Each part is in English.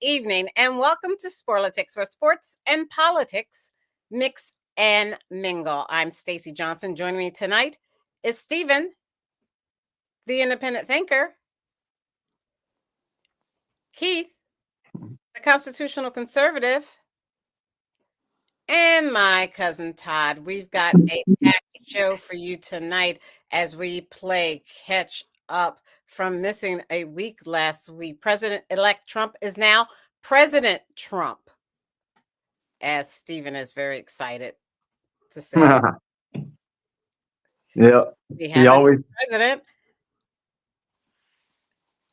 evening, and welcome to Sporlitics, where sports and politics mix and mingle. I'm Stacey Johnson. Joining me tonight is Stephen, the independent thinker, Keith, the constitutional conservative, and my cousin Todd. We've got a packed show for you tonight as we play catch up from missing a week last week. President-elect Trump is now President Trump, as Stephen is very excited to say. Yeah, We he have a always. president.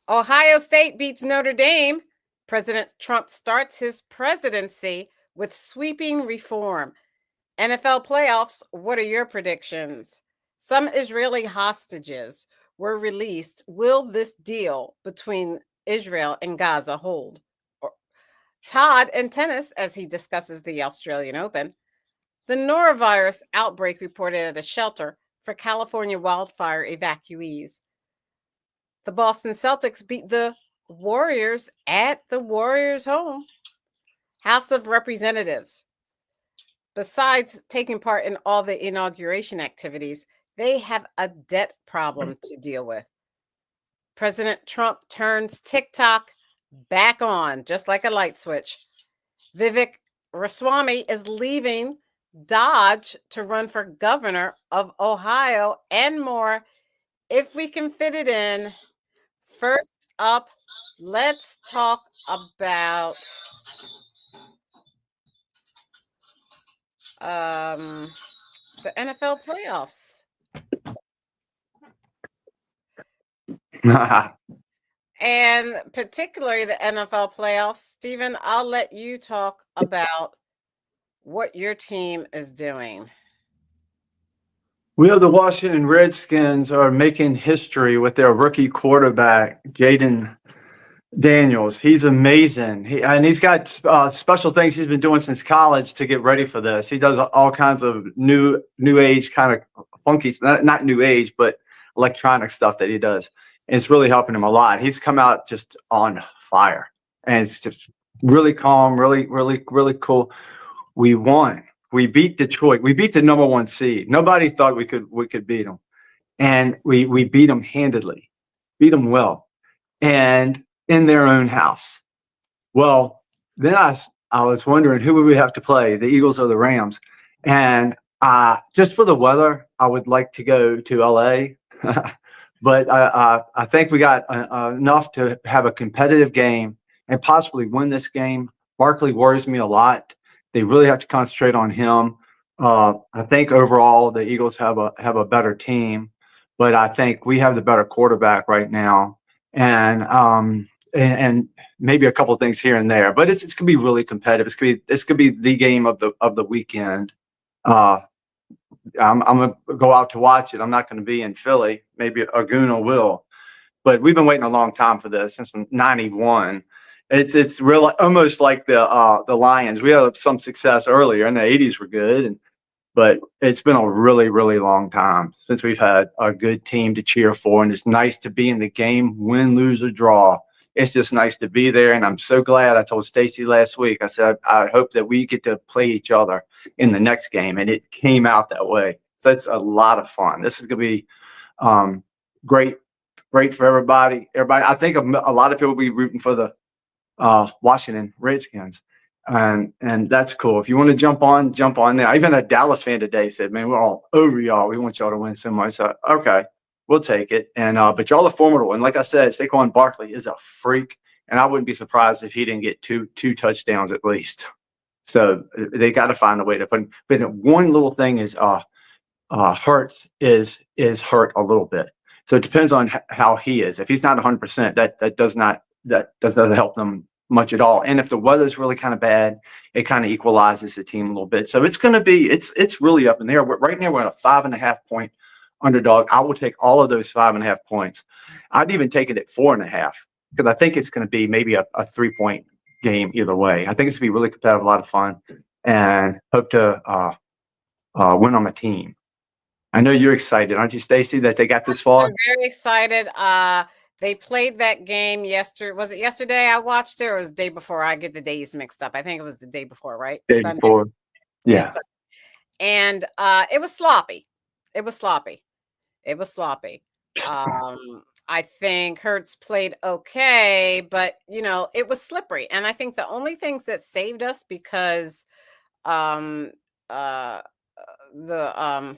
Ohio State beats Notre Dame. President Trump starts his presidency with sweeping reform. NFL playoffs, what are your predictions? Some Israeli hostages were released. Will this deal between Israel and Gaza hold? Todd and tennis, as he discusses the Australian Open. The norovirus outbreak reported at a shelter for California wildfire evacuees. The Boston Celtics beat the Warriors at the Warriors' home. House of Representatives. Besides taking part in all the inauguration activities, they have a debt problem to deal with. President Trump turns TikTok back on, just like a light switch. Vivek Ramaswamy is leaving Dodge to run for governor of Ohio, and more if we can fit it in. First up, let's talk about the NFL playoffs. And particularly the NFL playoffs. Stephen, I'll let you talk about what your team is doing. We have the Washington Redskins are making history with their rookie quarterback, Jaden Daniels. He's amazing. He's got special things he's been doing since college to get ready for this. He does all kinds of new age kind of funky, not new age, but electronic stuff that he does. And it's really helping him a lot. He's come out just on fire, and it's just really calm, really cool. We won. We beat Detroit. We beat the number one seed. Nobody thought we could beat them, and we beat them handedly, beat them well, and in their own house. Well, then I was wondering who would we have to play, the Eagles or the Rams, and just for the weather, I would like to go to LA. But I think we got enough to have a competitive game and possibly win this game. Barkley worries me a lot. They really have to concentrate on him. I think overall the Eagles have a better team, but I think we have the better quarterback right now, and maybe a couple of things here and there. But it's going to be really competitive. This could be the game of the weekend. I'm going to go out to watch it. I'm not going to be in Philly. Maybe Aguna will, but we've been waiting a long time for this since '91. It's real, almost like the Lions. We had some success earlier in the '80s. Were good, but it's been a really long time since we've had a good team to cheer for. And it's nice to be in the game, win, lose, or draw. It's just nice to be there, and I'm so glad. I told Stacey last week, I said, I hope that we get to play each other in the next game, and it came out that way. So it's a lot of fun. This is going to be great for everybody. I think a lot of people will be rooting for the Washington Redskins, and that's cool. If you want to jump on there. Even a Dallas fan today said, man, we're all over y'all. We want y'all to win so much. So, okay. We'll take it. And but y'all are formidable. And like I said, Saquon Barkley is a freak. And I wouldn't be surprised if he didn't get two touchdowns at least. So they got to find a way to put him. But one little thing is Hurts is hurt a little bit. So it depends on how he is. If he's not 100%, that doesn't help them much at all. And if the weather's really kind of bad, it kind of equalizes the team a little bit. So it's going to be it's really up in the air. Right now we're at a 5.5 point underdog. I will take all of those 5.5 points. I'd even take it at 4.5 because I think it's going to be maybe a 3-point game either way. I think it's going to be really competitive, a lot of fun, and hope to win on my team. I know you're excited, aren't you, Stacey, that they got this far? I'm very excited. They played that game yesterday. Was it yesterday I watched it, or was it the day before? I get the days mixed up. I think it was the day before, right? Day Sunday. before. Yes. Yeah. And it was sloppy. It was sloppy. It was sloppy. I think Hertz played okay, but it was slippery. And I think the only things that saved us because um uh the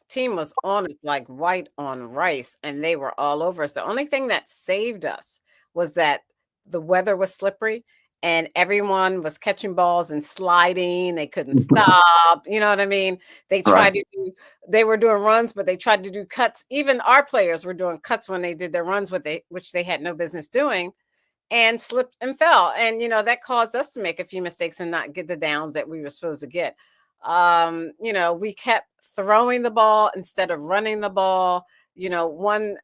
team was on us like white on rice and they were all over us. The only thing that saved us was that the weather was slippery and everyone was catching balls and sliding. They couldn't stop. You know what I mean? They Right. tried to do, they were doing runs, but they tried to do cuts. Even our players were doing cuts when they did their runs, which they had no business doing, and slipped and fell. And that caused us to make a few mistakes and not get the downs that we were supposed to get. We kept throwing the ball instead of running the ball. One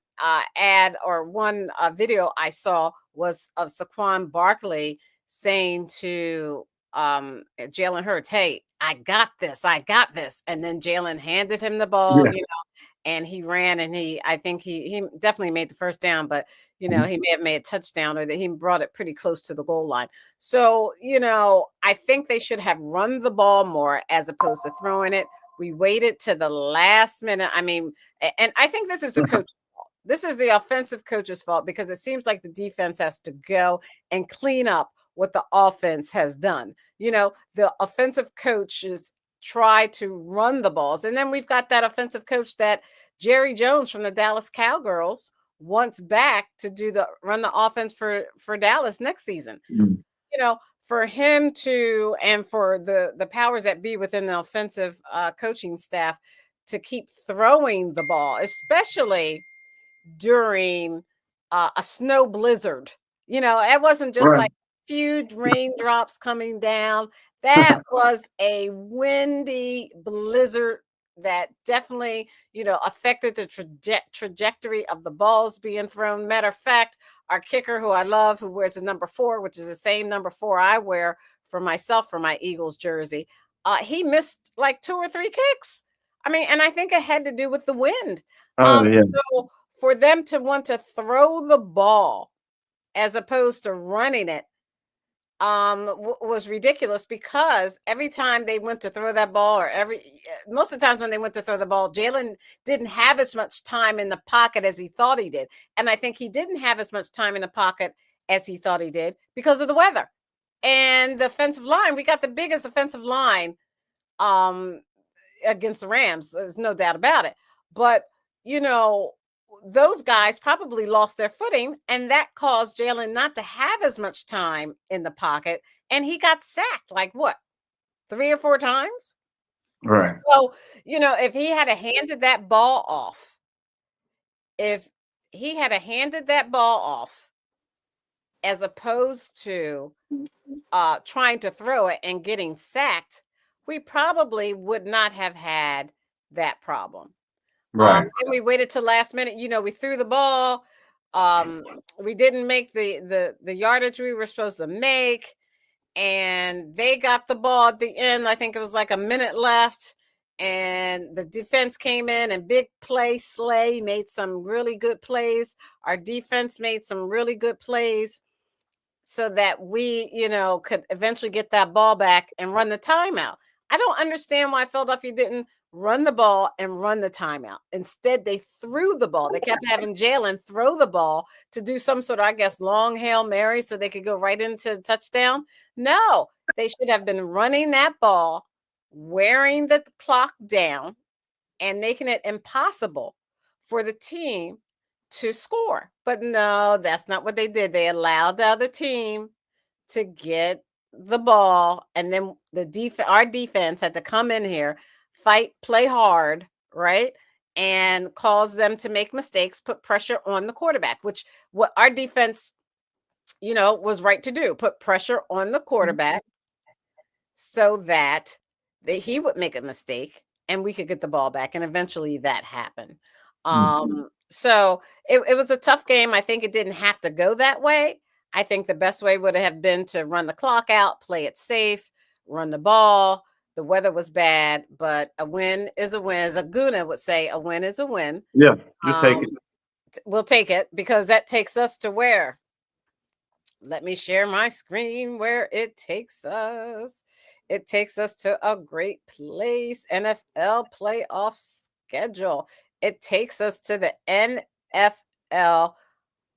ad or one video I saw was of Saquon Barkley saying to Jalen Hurts, "Hey, I got this, I got this." And then Jalen handed him the ball, Yeah. and he ran, and I think he definitely made the first down, but he may have made a touchdown, or that he brought it pretty close to the goal line. So, I think they should have run the ball more as opposed to throwing it. We waited to the last minute. I mean, and I think this is the coach's fault. This is the offensive coach's fault because it seems like the defense has to go and clean up what the offense has done. The offensive coaches try to run the balls. And then we've got that offensive coach that Jerry Jones from the Dallas Cowgirls wants back to run the offense for Dallas next season. Mm. For him to, and for the powers that be within the offensive coaching staff to keep throwing the ball, especially during a snow blizzard. It wasn't just Right. like few raindrops coming down. That was a windy blizzard that definitely, affected the trajectory of the balls being thrown. Matter of fact, our kicker, who I love, who wears the number 4, which is the same number 4 I wear for myself for my Eagles jersey, he missed like 2 or 3 kicks. I mean, and I think it had to do with the wind. Oh yeah. So for them to want to throw the ball as opposed to running it was ridiculous, because every time they went to throw that ball, or most of the times when they went to throw the ball, Jalen didn't have as much time in the pocket as he thought he did. And I think he didn't have as much time in the pocket as he thought he did because of the weather and the offensive line. We got the biggest offensive line against the Rams. There's no doubt about it. But, those guys probably lost their footing, and that caused Jalen not to have as much time in the pocket. And he got sacked like what, 3 or 4 times? Right. So, if he had handed that ball off, if he had handed that ball off as opposed to trying to throw it and getting sacked, we probably would not have had that problem. Right. Then we waited till last minute. We threw the ball. We didn't make the yardage we were supposed to make, and they got the ball at the end. I think it was like a minute left, and the defense came in and big play. Slay made some really good plays. Our defense made some really good plays so that we, could eventually get that ball back and run the timeout. I don't understand why Philadelphia didn't run the ball and run the timeout. Instead, they threw the ball. They kept having Jalen throw the ball to do some sort of, I guess, long Hail Mary so they could go right into touchdown. No, they should have been running that ball, wearing the clock down, and making it impossible for the team to score. But no, that's not what they did. They allowed the other team to get the ball, and then our defense had to come in here, fight, play hard, right? And cause them to make mistakes, put pressure on the quarterback, which what our defense, was right to do, put pressure on the quarterback so that he would make a mistake and we could get the ball back. And eventually that happened. So it was a tough game. I think it didn't have to go that way. I think the best way would have been to run the clock out, play it safe, run the ball. The weather was bad, but a win is a win. As Aguna would say, a win is a win. Yeah. You take Um, it. We'll take it because that takes us to where? Let me share my screen where it takes us. It takes us to a great place. NFL playoff schedule. It takes us to the NFL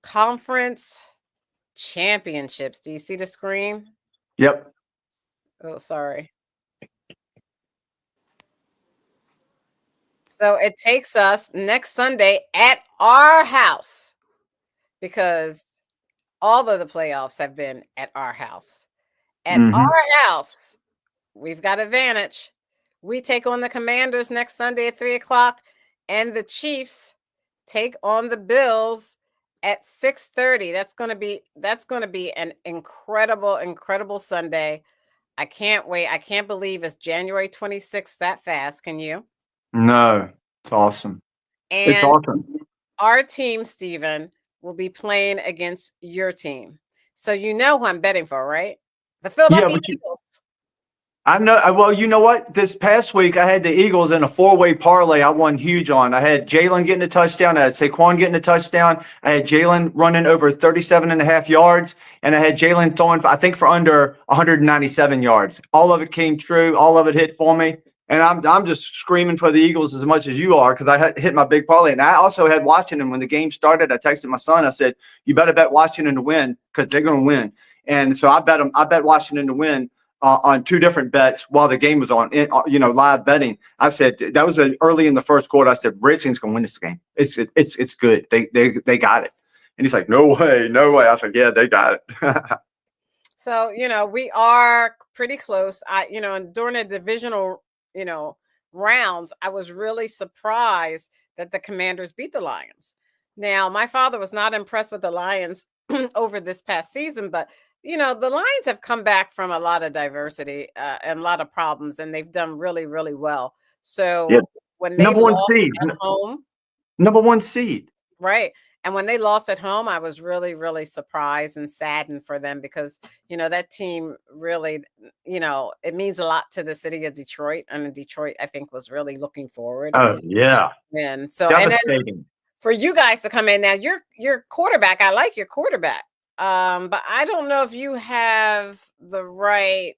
conference championships. Do you see the screen? Yep. Oh, sorry. So it takes us next Sunday at our house because all of the playoffs have been at our house. At Hmm. our house, we've got advantage. We take on the Commanders next Sunday at 3 o'clock, and the Chiefs take on the Bills at 6:30. That's gonna be an incredible Sunday. I can't wait. I can't believe it's January 26th that fast. Can you? No, it's awesome. It's And awesome. our team, Stephen, will be playing against your team. So you know who I'm betting for, right? The Yeah, Philadelphia but Eagles. I know. Well, you know what? This past week, I had the Eagles in a four-way parlay. I won huge on. I had Jalen getting a touchdown. I had Saquon getting a touchdown. I had Jalen running over 37.5 yards. And I had Jalen throwing, I think, for under 197 yards. All of it came true. All of it hit for me. And I'm just screaming for the Eagles as much as you are because I had hit my big parlay. And I also had Washington when the game started. I texted my son. I said, "You better bet Washington to win because they're going to win." And so I bet them. I bet Washington to win on two different bets while the game was on, live betting. I said that was early in the first quarter. I said Redskins gonna win this game. It's good. They got it. And he's like, no way, no way. I said, yeah, they got it. So, we are pretty close. And during the divisional, rounds, I was really surprised that the Commanders beat the Lions. Now, my father was not impressed with the Lions over this past season, but the Lions have come back from a lot of diversity and a lot of problems, and they've done really, really well. Yeah, So when they number one lost seed, at home, number one seed. right. And when they lost at home, I was really, really surprised and saddened for them because, that team really, it means a lot to the city of Detroit. And Detroit, I think, was really looking forward Oh to yeah, win. So, and then devastating. for you guys to come in now, your quarterback, I like your quarterback. But I don't know if you have the right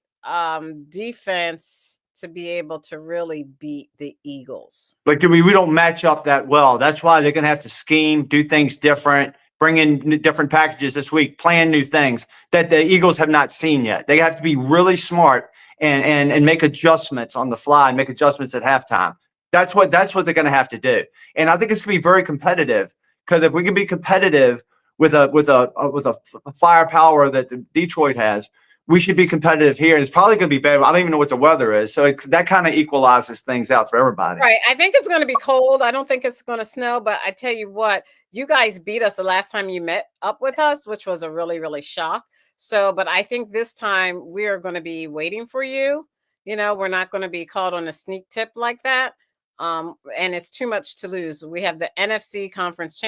defense to be able to really beat the Eagles. Like we don't match up that well. That's why they're gonna have to scheme, do things different, bring in different packages this week, plan new things that the Eagles have not seen yet. They have to be really smart and make adjustments on the fly and make adjustments at halftime. That's what they're gonna have to do. And I think it's gonna be very competitive because if we can be competitive with a firepower that Detroit has, we should be competitive here. And it's probably going to be better. I don't even know what the weather is. So that kind of equalizes things out for everybody. Right. I think it's going to be cold. I don't think it's going to snow, but I tell you what, you guys beat us the last time you met up with us, which was a really, really shock. So, but I think this time we are going to be waiting for you. We're not going to be caught on a sneak tip like that. And it's too much to lose. We have the NFC conference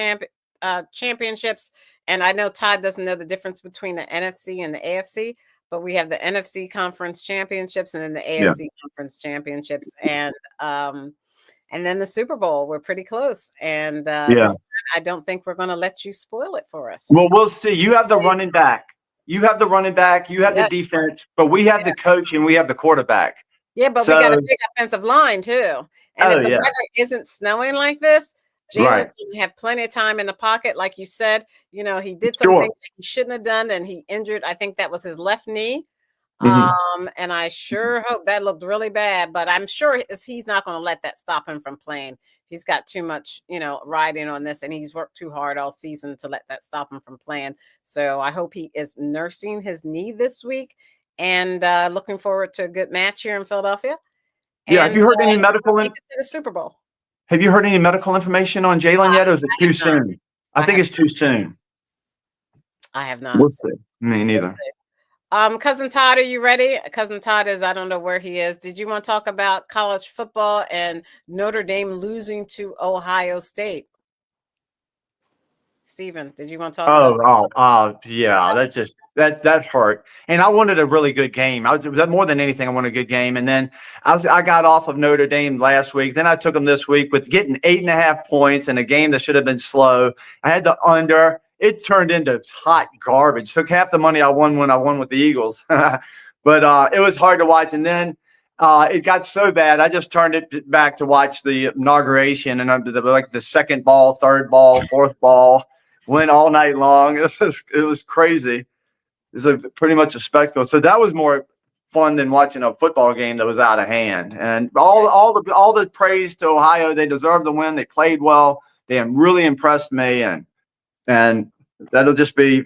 championships. And I know Todd doesn't know the difference between the NFC and the AFC, but we have the NFC conference championships and then the Yeah. AFC conference championships. And then the Super Bowl. We're pretty close. And Yeah. this time, I don't think we're going to let you spoil it for us. Well, we'll see. You have the running back. You have the running back. You have the Yes. defense, but we have the coach and we have the quarterback. Yeah, but we So, got a big offensive line too. And if the yeah, weather isn't snowing like this, right. Jalen's going to have plenty of time in the pocket. Like you said, he did some Sure. things that he shouldn't have done, and he injured, I think that was his left knee. Mhm. And I sure hope that looked really bad, but I'm sure he's not going to let that stop him from playing. He's got too much, riding on this, and he's worked too hard all season to let that stop him from playing. So I hope he is nursing his knee this week, and looking forward to a good match here in Philadelphia. Yeah. Have And you heard any medical? make it to the Super Bowl. Have you heard any medical information on Jalen yet, or is it I too have not. soon? I think it's too soon. I have not. We'll see. Me We'll neither. see. Cousin Todd, are you ready? Cousin Todd I don't know where he is. Did you want to talk about college football and Notre Dame losing to Ohio State? Steven, did you want to talk about Yeah, that hurt. And I wanted a really good game. More than anything, I wanted a good game. And then I got off of Notre Dame last week. Then I took them this week with getting 8.5 points in a game that should have been slow. I had the under. It turned into hot garbage. Took half the money I won when I won with the Eagles. But it was hard to watch. And then it got so bad, I just turned it back to watch the inauguration and like the second ball, third ball, fourth ball. Went all night long. It was crazy. It's pretty much a spectacle. So that was more fun than watching a football game that was out of hand. And all the praise to Ohio. They deserved the win. They played well. They really impressed me, and that'll just be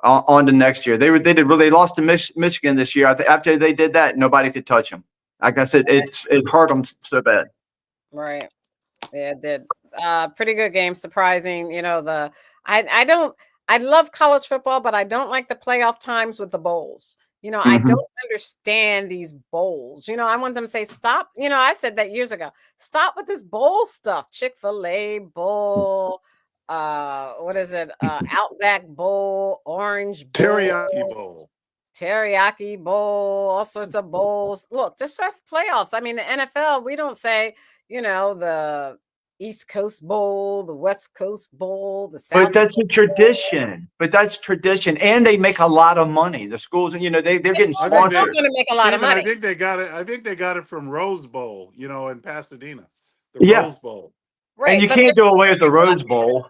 on to next year. They lost to Michigan this year. After they did that, nobody could touch them. Like I said, it hurt them so bad. Right. Yeah, it did. Pretty good game. Surprising. I love college football, but I don't like the playoff times with the bowls. I don't understand these bowls. I want them to say, stop. I said that years ago. Stop with this bowl stuff. Chick-fil-A bowl. What is it? Outback bowl, orange bowl. Teriyaki bowl, all sorts of bowls. Look, just have playoffs. I mean, the NFL, we don't say, the East Coast Bowl, the West Coast Bowl, the South. But that's a tradition. But that's tradition, and they make a lot of money. The schools, they're getting sponsored. They're going to make a lot of money. I think they got it from Rose Bowl, in Pasadena. The Rose Bowl. Right. And you can't do away with the Rose Bowl.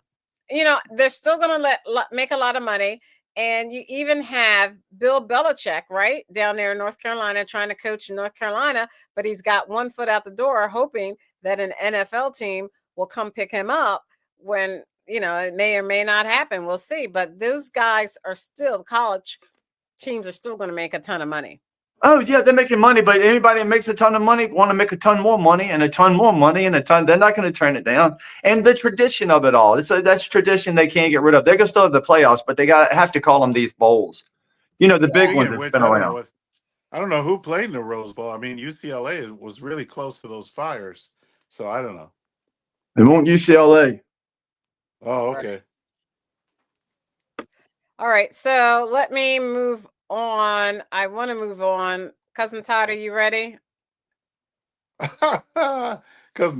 They're still going to make a lot of money. And you even have Bill Belichick, right, down there in North Carolina trying to coach in North Carolina, but he's got one foot out the door hoping that an NFL team will come pick him up when, it may or may not happen. We'll see. But those guys are still, college teams are still going to make a ton of money. Oh, yeah, they're making money, but anybody that makes a ton of money want to make a ton more money and a ton more money and a ton. They're not going to turn it down. And the tradition of it all, that's tradition they can't get rid of. They're going to still have the playoffs, but they have to call them these bowls. The big ones that's been around. I don't know who played in the Rose Bowl. I mean, UCLA was really close to those Fires, so I don't know. It won't UCLA. Oh, okay. All right, so let me move on. I want to move on. Cousin Todd, are you ready? Cousin Todd.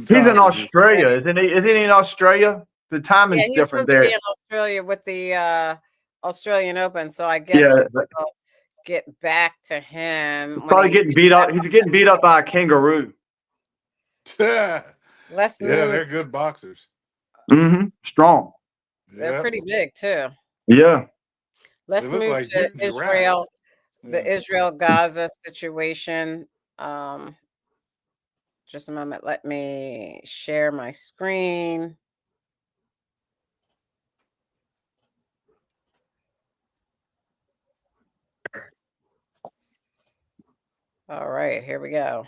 He's in Australia, isn't he? Isn't he in Australia? The time is different there. He's in Australia with the Australian Open, so I guess we'll get back to him. He's probably getting beat up. He's getting beat up by a kangaroo. Let's move. They're good boxers. Strong. They're pretty big too. Yeah. Let's move to Israel, the Israel-Gaza situation. Just a moment. Let me share my screen. All right, here we go.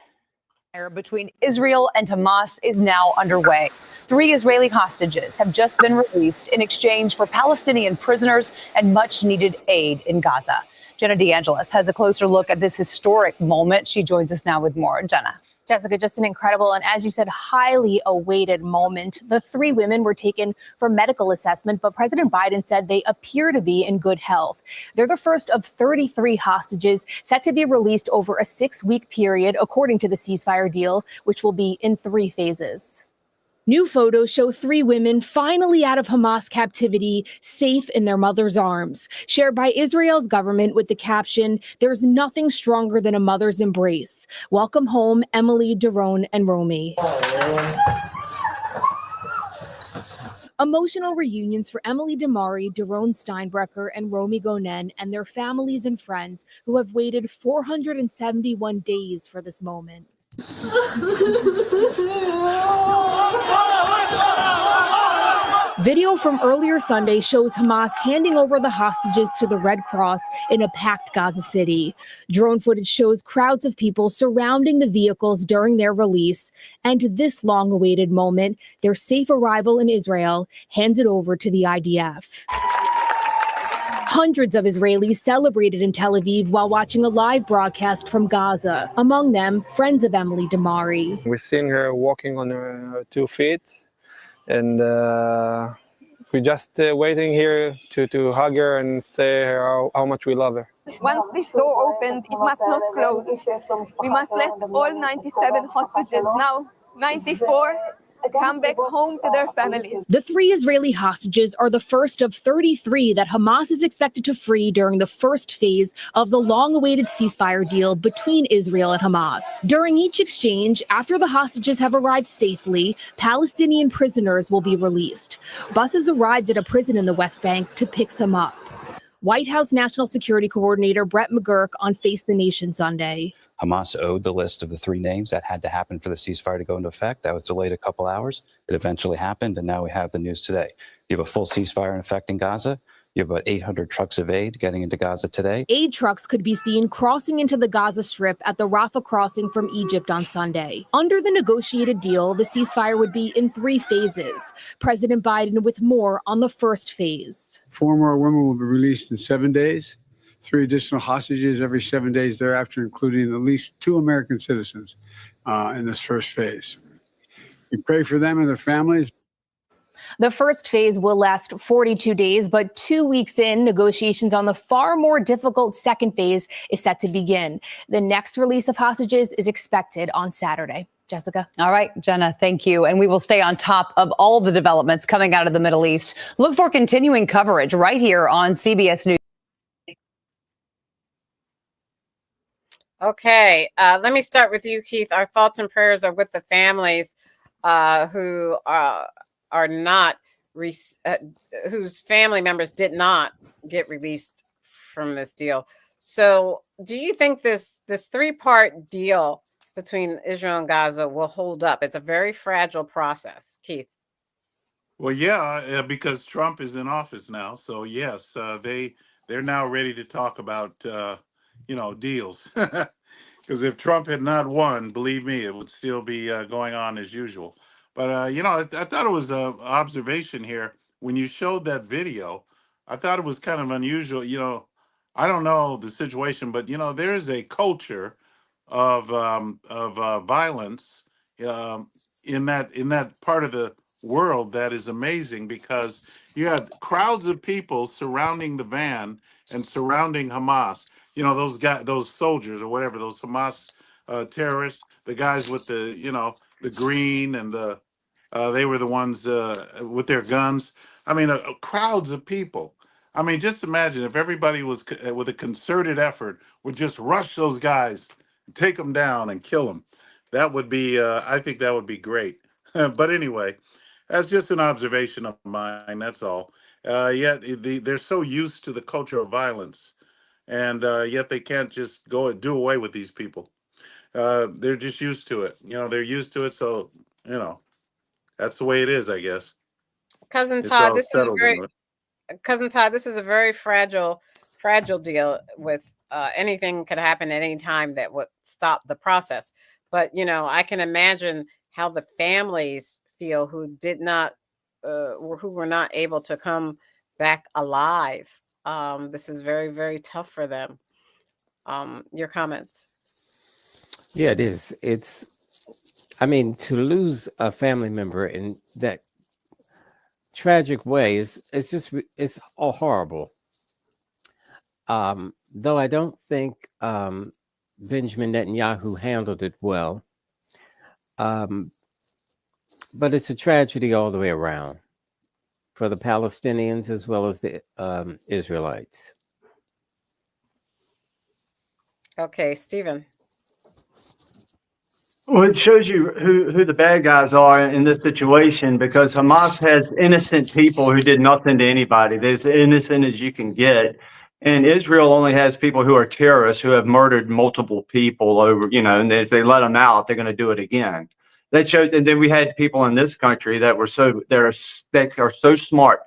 Between Israel and Hamas is now underway. 3 Israeli hostages have just been released in exchange for Palestinian prisoners and much needed aid in Gaza. Jenna DeAngelis has a closer look at this historic moment. She joins us now with more. Jenna. Jessica, just an incredible and, as you said, highly awaited moment. The 3 women were taken for medical assessment, but President Biden said they appear to be in good health. They're the first of 33 hostages set to be released over a 6-week period, according to the ceasefire deal, which will be in 3 phases. New photos show 3 women finally out of Hamas captivity, safe in their mother's arms, shared by Israel's government with the caption, "There's nothing stronger than a mother's embrace. Welcome home, Emily, Daron, and Romy." Emotional reunions for Emily Damari, Daron Steinbrecher, and Romy Gonen and their families and friends who have waited 471 days for this moment. Video from earlier Sunday shows Hamas handing over the hostages to the Red Cross in a packed Gaza City. Drone footage shows crowds of people surrounding the vehicles during their release. And this long-awaited moment, their safe arrival in Israel, hands it over to the IDF. Hundreds of Israelis celebrated in Tel Aviv while watching a live broadcast from Gaza. Among them, friends of Emily Damari. We've seen her walking on her 2 feet, and we're just waiting here to hug her and say how much we love her. Once this door opens, it must not close. We must let all 97 hostages, now 94, come back home to their families. The 3 Israeli hostages are the first of 33 that Hamas is expected to free during the first phase of the long-awaited ceasefire deal between Israel and Hamas. During each exchange, after the hostages have arrived safely, Palestinian prisoners will be released. Buses arrived at a prison in the West Bank to pick some up. White House National Security Coordinator Brett McGurk on Face the Nation Sunday. Hamas owed the list of the 3 names that had to happen for the ceasefire to go into effect. That was delayed a couple hours. It eventually happened, and now we have the news today. You have a full ceasefire in effect in Gaza. You have about 800 trucks of aid getting into Gaza today. Aid trucks could be seen crossing into the Gaza Strip at the Rafah crossing from Egypt on Sunday. Under the negotiated deal, the ceasefire would be in 3 phases. President Biden with more on the first phase. 4 more women will be released in 7 days. 3 additional hostages every 7 days thereafter, including at least 2 American citizens in this first phase. We pray for them and their families. The first phase will last 42 days, but 2 weeks in, negotiations on the far more difficult second phase is set to begin. The next release of hostages is expected on Saturday. Jessica. All right, Jenna, thank you. And we will stay on top of all the developments coming out of the Middle East. Look for continuing coverage right here on CBS News. Okay, let me start with you, Keith. Our thoughts and prayers are with the families who are not, whose family members did not get released from this deal. So do you think this 3-part deal between Israel and Gaza will hold up? It's a very fragile process, Keith. Well, yeah, because Trump is in office now. So yes, they're now ready to talk about deals. Because if Trump had not won, believe me, it would still be going on as usual. But I thought it was an observation here when you showed that video. I thought it was kind of unusual. I don't know the situation, but there is a culture of violence in that part of the world that is amazing, because you had crowds of people surrounding the van and surrounding Hamas. Those guys, those soldiers or whatever, those Hamas terrorists, the guys with the green and they were the ones with their guns. I mean, crowds of people. I mean, just imagine if everybody was with a concerted effort would just rush those guys, take them down and kill them. That would be, I think that would be great. But anyway, that's just an observation of mine. That's all. Yet they're so used to the culture of violence. And yet they can't just go and do away with these people. They're just used to it. They're used to it. So, that's the way it is, I guess. Cousin Todd, this is a very fragile deal with anything could happen at any time that would stop the process. But, I can imagine how the families feel who did not, who were not able to come back alive. This is very, very tough for them. Your comments? Yeah, it is. To lose a family member in that tragic way it's all horrible. Though I don't think Benjamin Netanyahu handled it well. But it's a tragedy all the way around for the Palestinians as well as the Israelites. Okay, Stephen. Well, it shows you who the bad guys are in this situation, because Hamas has innocent people who did nothing to anybody. They're as innocent as you can get. And Israel only has people who are terrorists who have murdered multiple people over, and if they let them out, they're going to do it again. That shows. And then we had people in this country that are so smart,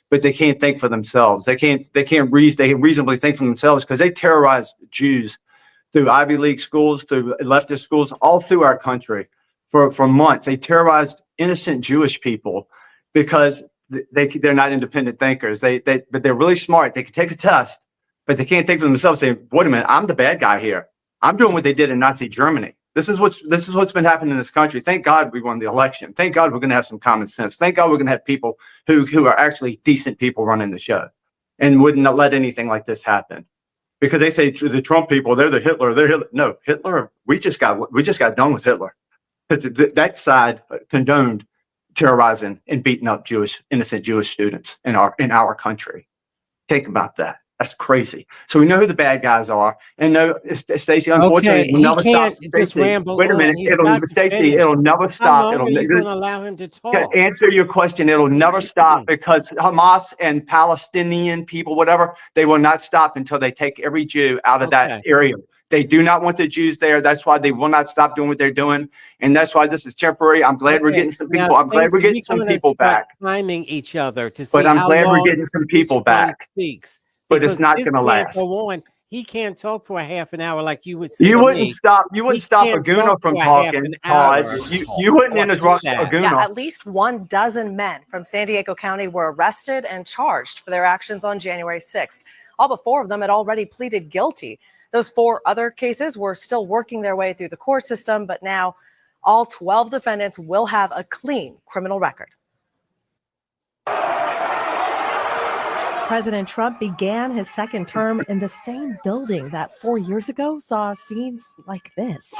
but they can't think for themselves. They can't reasonably think for themselves, because they terrorize Jews through Ivy League schools, through leftist schools, all through our country for months. They terrorized innocent Jewish people because they're not independent thinkers. But they're really smart. They can take a test, but they can't think for themselves. Say, wait a minute, I'm the bad guy here. I'm doing what they did in Nazi Germany. This is what's been happening in this country. Thank God we won the election. Thank God we're going to have some common sense. Thank God we're going to have people who are actually decent people running the show and wouldn't let anything like this happen. Because they say the Trump people, they're the Hitler. They're Hitler. No, Hitler. We just got done with Hitler. That side condoned terrorizing and beating up innocent Jewish students in our country. Think about that. That's crazy. So we know who the bad guys are, and no, Stacey. Unfortunately, Okay, will he never stop. can't just Stacey, ramble wait a on. minute. He's got to Stacey, finish. it'll never How stop. long It'll are you going to allow him to talk? answer your question. It'll never stop because Hamas and Palestinian people, whatever, they will not stop until they take every Jew out of that area. They do not want the Jews there. That's why they will not stop doing what they're doing, and that's why this is temporary. I'm glad we're getting some people. I'm glad we're getting some people back. Timing each other to see But I'm how glad we're long getting some people each one back. speaks. But it's Because not this going to can't last. go on. He can't talk for a half an hour like you would say You to wouldn't me. stop. You wouldn't He stop can't Aguna talk from for a half talking, an Todd. hour. You wouldn't interrupt that. Aguna. Yeah, at least 12 men from San Diego County were arrested and charged for their actions on January 6th. All but 4 of them had already pleaded guilty. Those 4 other cases were still working their way through the court system, but now all 12 defendants will have a clean criminal record. President Trump began his second term in the same building that 4 years ago saw scenes like this.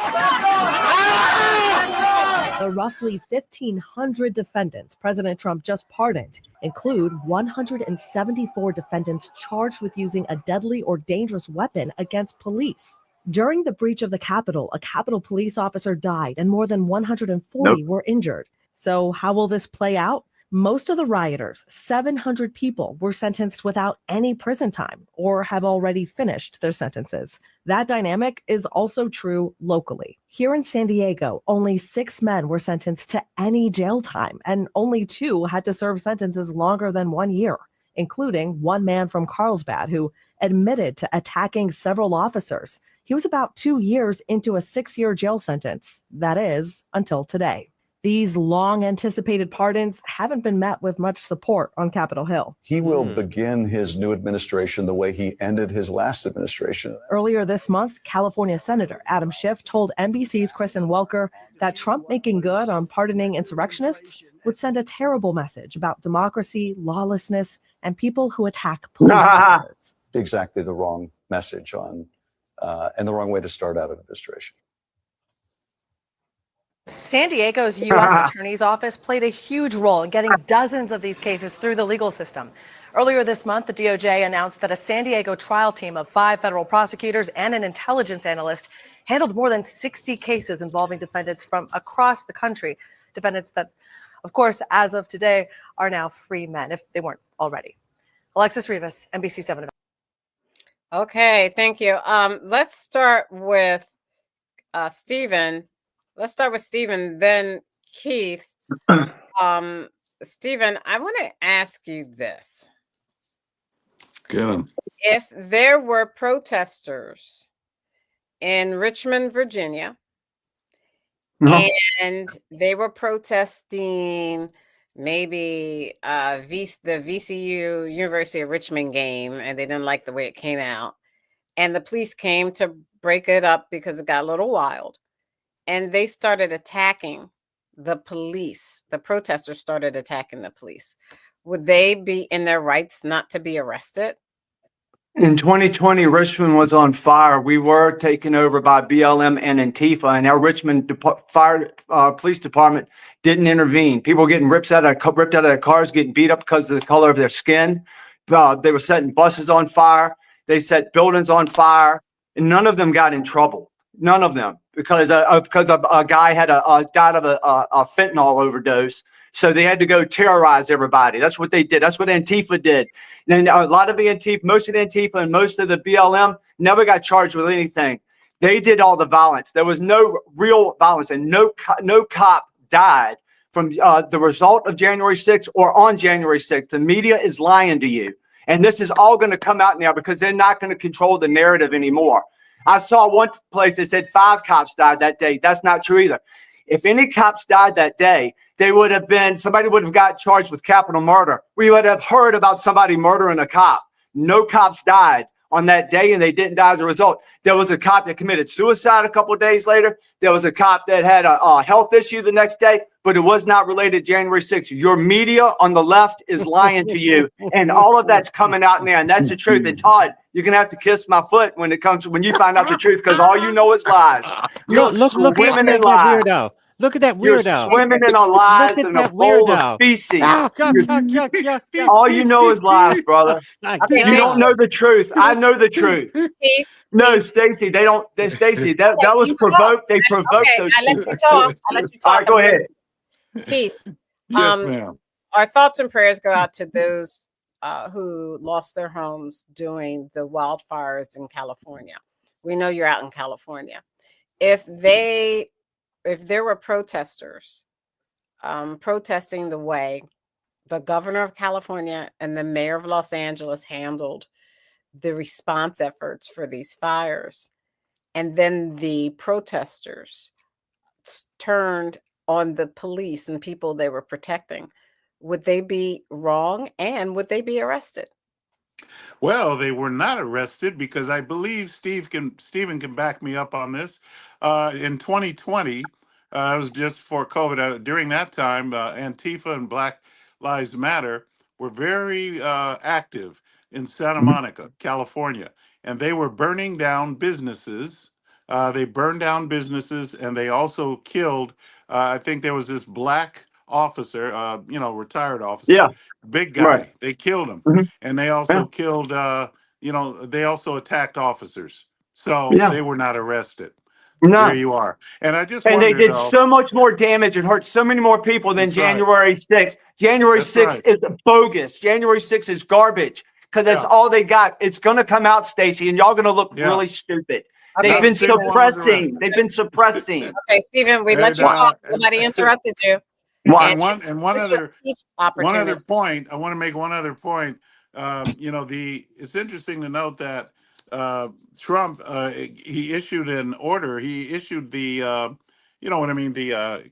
The roughly 1,500 defendants President Trump just pardoned include 174 defendants charged with using a deadly or dangerous weapon against police. During the breach of the Capitol, a Capitol police officer died and more than 140 were injured. So how will this play out? Most of the rioters, 700 people, were sentenced without any prison time or have already finished their sentences. That dynamic is also true locally. Here in San Diego, only 6 men were sentenced to any jail time, and only 2 had to serve sentences longer than 1 year, including one man from Carlsbad who admitted to attacking several officers. He was about 2 years into a 6-year jail sentence. That is, until today. These long-anticipated pardons haven't been met with much support on Capitol Hill. He will begin his new administration the way he ended his last administration. Earlier this month, California Senator Adam Schiff told NBC's Kristen Welker that Trump making good on pardoning insurrectionists would send a terrible message about democracy, lawlessness, and people who attack police officers. Exactly the wrong message on and the wrong way to start out an administration. San Diego's U.S. Attorney's Office played a huge role in getting dozens of these cases through the legal system. Earlier this month, the DOJ announced that a San Diego trial team of 5 federal prosecutors and an intelligence analyst handled more than 60 cases involving defendants from across the country. Defendants that, of course, as of today, are now free men, if they weren't already. Alexis Rivas, NBC 7. Okay, thank you. Let's start with Stephen. Let's start with Stephen, then Keith. Stephen, I want to ask you this. Good. If there were protesters in Richmond, Virginia, and they were protesting maybe the VCU University of Richmond game, and they didn't like the way it came out, and the police came to break it up because it got a little wild, and they started attacking the police. The protesters started attacking the police. Would they be in their rights not to be arrested? In 2020, Richmond was on fire. We were taken over by BLM and Antifa, and our Richmond police department didn't intervene. People were getting ripped out of their cars, getting beat up because of the color of their skin. They were setting buses on fire. They set buildings on fire, and none of them got in trouble. None of them, because a guy had died of a fentanyl overdose. So they had to go terrorize everybody. That's what they did. That's what Antifa did. And a lot of Antifa, most of Antifa and most of the BLM never got charged with anything. They did all the violence. There was no real violence, and no cop died from the result of January 6th or on January 6th. The media is lying to you. And this is all going to come out now because they're not going to control the narrative anymore. I saw one place that said 5 cops died that day. That's not true either. If any cops died that day, somebody would have got charged with capital murder. We would have heard about somebody murdering a cop. No cops died on that day, and they didn't die as a result. There was a cop that committed suicide a couple of days later. There was a cop that had a health issue the next day, but it was not related to January 6th. Your media on the left is lying to you, and all of that's coming out now, and that's the truth. And Todd, you're gonna have to kiss my foot when you find out the truth, because all you know is lies. You're Look swimming in at that lies. weirdo. Look at that You're weirdo. swimming in a Look lies at in a that bowl of weirdo. feces. Ah, All you know is lies, brother. my Okay, You don't God. know the truth. I know the truth. Keith, No, Stacey, they don't. Stacey, that okay, was you talk. provoked. They provoked Okay, those I let you people. talk. I let you All talk. right, go ahead. Keith, Yes, um, ma'am. our thoughts and prayers go out to those who lost their homes during the wildfires in California. We know you're out in California. If there were protesters protesting the way the governor of California and the mayor of Los Angeles handled the response efforts for these fires, and then the protesters turned on the police and people they were protecting, would they be wrong, and would they be arrested? Well, they were not arrested because I believe Stephen can back me up on this. In 2020, it was just before COVID. During that time, Antifa and Black Lives Matter were very active in Santa Monica, California, and they were burning down businesses. They burned down businesses, and they also killed. I think there was this black officer, retired officer, Yeah, big right. guy. They killed him, Mhm. and they Yeah, also killed. They also attacked officers. So yeah. they were not arrested. There No. you are. And I just And they wonder, did though. so much more damage and hurt so many more people than That's right. January 6th. January That's 6th right. is bogus. January 6th is garbage, because that's Yeah. all they got. It's going to come out, Stacey, and y'all going to look Yeah. really stupid. Okay, They've Not a been single one was suppressing. arrested. They've been suppressing. Okay, Stephen, we let And you What? talk. Nobody interrupted you. Why? And one this was other Keith's one opportunity. other point. I want to make one other point. It's interesting to note that Trump he issued an order. He issued the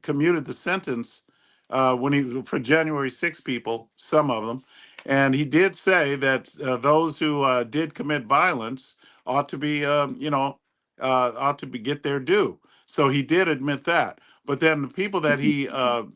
commuted the sentence when he for January 6 people, some of them, and he did say that those who did commit violence ought to be get their due. So he did admit that. But then the people that he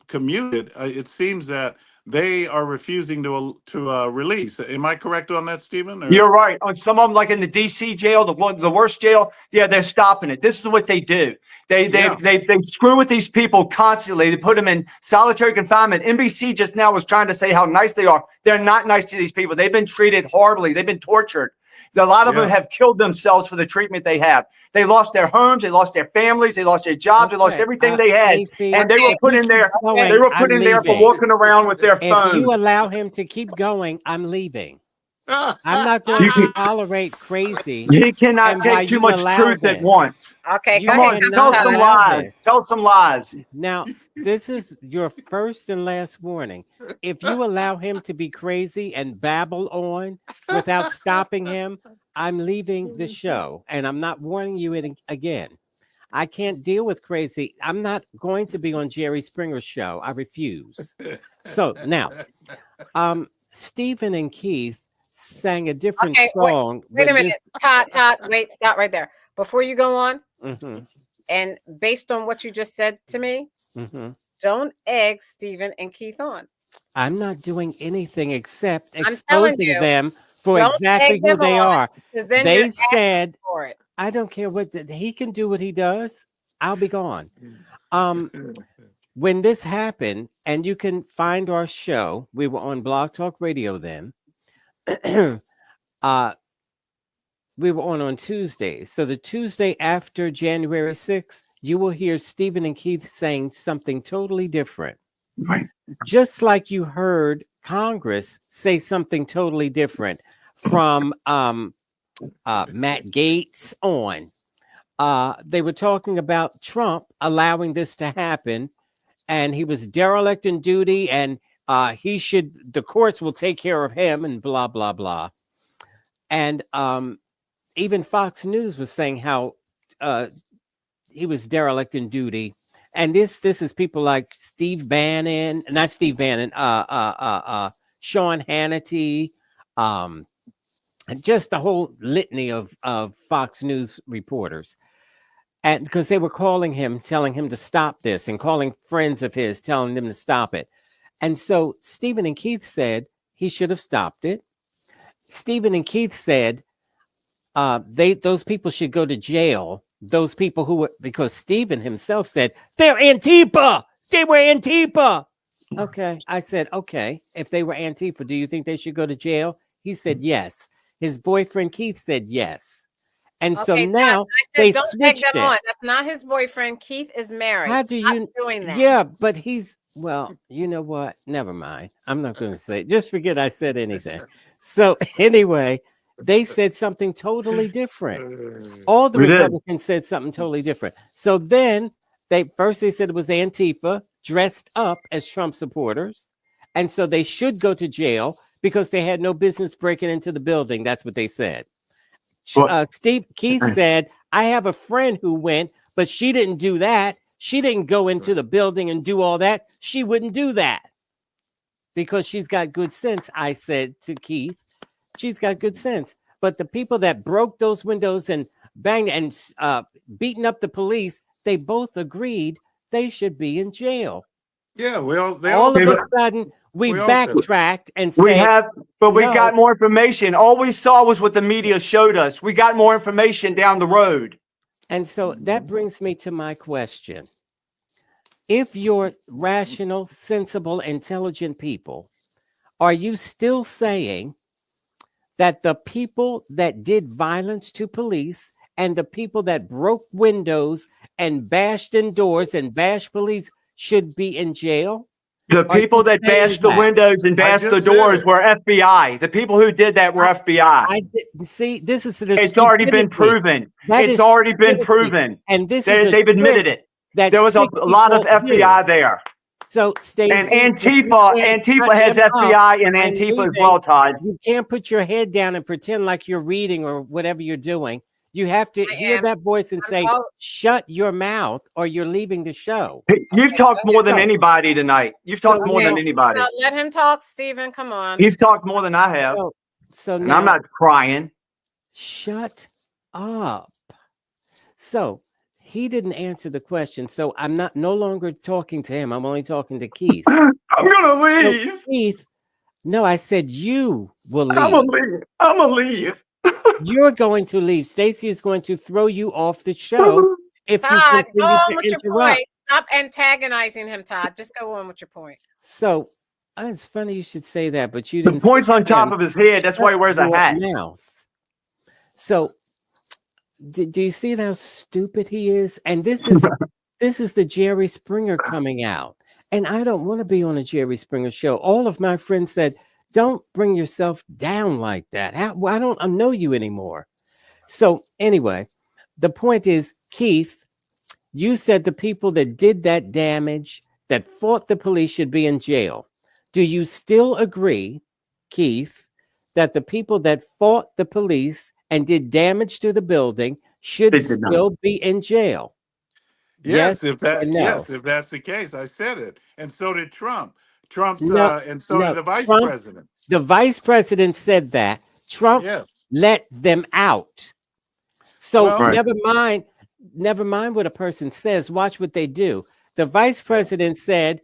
commuted, it seems that they are refusing to release. Am I correct on that, Stephen? Or You're right. On some of them, like in the DC jail, the worst jail, yeah, they're stopping it. This is what they do. yeah, They screw with these people constantly. They put them in solitary confinement. NBC just now was trying to say how nice they are. They're not nice to these people. They've been treated horribly. They've been tortured. A lot of them yeah. have killed themselves for the treatment they have. They lost their homes. They lost their families. They lost their jobs. They lost Okay. everything they had. Stacey, And they were Okay, if put he in there. keeps okay. They going, were put I'm in there for leaving. walking around with their If you phones. allow him to keep going, I'm leaving. I'm not going You to can, tolerate crazy. he cannot And while take too you much allow truth at this, once. Okay, go you Come ahead, on, Cousin tell cannot some Todd. allow lies. this. Tell some lies. Now, this is your first and last warning. If you allow him to be crazy and babble on without stopping him, I'm leaving the show, and I'm not warning you again. I can't deal with crazy. I'm not going to be on Jerry Springer's show. I refuse. So now, Stephen and Keith sang a different Okay, song wait a when minute. this. Todd, wait, stop right there. Before you go on, Mhm, and based on what you just said to me, mhm. don't egg Stephen and Keith on. I'm not doing anything except I'm telling exposing you, them for don't exactly egg who them they on, are. because then you're They asking said, for it. I don't care he can do what he does. I'll be gone. Um, when this happened, and you can find our show, we were on Blog Talk Radio then. uh, we were on Tuesdays. So the Tuesday after January 6th, you will hear Stephen and Keith saying something totally different. Right. Just like you heard Congress say something totally different from Matt Gaetz on. They were talking about Trump allowing this to happen, and he was derelict in duty, and the courts will take care of him, and blah, blah, blah. And even Fox News was saying how he was derelict in duty. And this is people like Steve Bannon, not Steve Bannon, Sean Hannity, just the whole litany of Fox News reporters. And because they were calling him, telling him to stop this, and calling friends of his, telling them to stop it. And so Stephen and Keith said he should have stopped it. Stephen and Keith said those people should go to jail. Those people who were, because Stephen himself said they're Antifa. They were Antifa. Okay. I said, okay, if they were Antifa, do you think they should go to jail? He said yes. His boyfriend Keith said yes. And so Okay, now I said they don't egg switched them it. on. That's not his boyfriend. Keith is married. How do Stop you doing that? Yeah, but he's, well, you know what? Never mind. I'm not going to say it. Just forget I said anything. So anyway, they said something totally different. All the We did. Republicans said something totally different. So then they said it was Antifa dressed up as Trump supporters. And so they should go to jail because they had no business breaking into the building. That's what they said. Keith said, I have a friend who went, but she didn't do that. She didn't go into the building and do all that. She wouldn't do that because she's got good sense. I said to Keith, she's got good sense. But the people that broke those windows and banged and beaten up the police, they both agreed they should be in jail. Yeah, well, they all of also, a sudden we we also- backtracked and said, We have, but we no. got more information. All we saw was what the media showed us. We got more information down the road. And so that brings me to my question. If you're rational, sensible, intelligent people, are you still saying that the people that did violence to police and the people that broke windows and bashed in doors and bashed police should be in jail? The people that bashed the windows and bashed the doors were FBI. The people who did that were FBI. See, this is the It's already been proven. It's already been proven. And this they've admitted it. There was a lot of FBI there. So, Stacey, and Antifa has FBI and Antifa as well, Todd. You can't put your head down and pretend like you're reading or whatever you're doing. You have to hear that voice and say, shut your mouth or you're leaving the show. You've talked more than anybody tonight. You've talked more than anybody. No, let him talk, Stephen. Come on. He's talked more than I have. So and now, I'm not crying. Shut up. So he didn't answer the question. So I'm no longer talking to him. I'm only talking to Keith. I'm going to leave. So Keith, no, I said you will leave. I'm going to leave. I'm going to leave. You're going to leave. Stacey is going to throw you off the show if Todd, you continue go on to with interrupt. your point. Stop antagonizing him, Todd. Just go on with your point. So it's funny you should say that, but you The didn't. point's on top of his head. That's why he wears a hat. Mouth. So do you see how stupid he is? And this is the Jerry Springer coming out. And I don't want to be on a Jerry Springer show. All of my friends said, don't bring yourself down like that. I don't know you anymore. So anyway, the point is, Keith, you said the people that did that damage, that fought the police should be in jail. Do you still agree, Keith, that the people that fought the police and did damage to the building should still be in jail? Yes, if that's the case, I said it, and so did Trump. And so did the vice president. The vice president said that. Trump let them out. So never mind what a person says. Watch what they do. The vice president said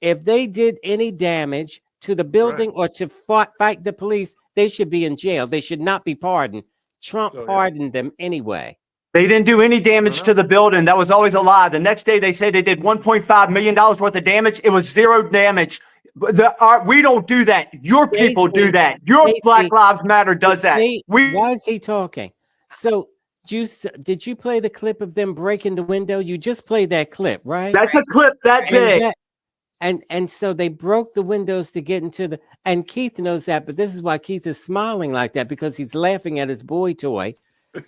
if they did any damage to the building or to fight the police, they should be in jail. They should not be pardoned. Trump pardoned them anyway. They didn't do any damage to the building. That was always a lie. The next day they said they did $1.5 million worth of damage. It was zero damage. We don't do that. Your people do that. Your Black Lives Matter does that. Why is he talking? So did you play the clip of them breaking the window? You just played that clip, right? That's a clip that big. And so they broke the windows to get into the, and Keith knows that, but this is why Keith is smiling like that, because he's laughing at his boy toy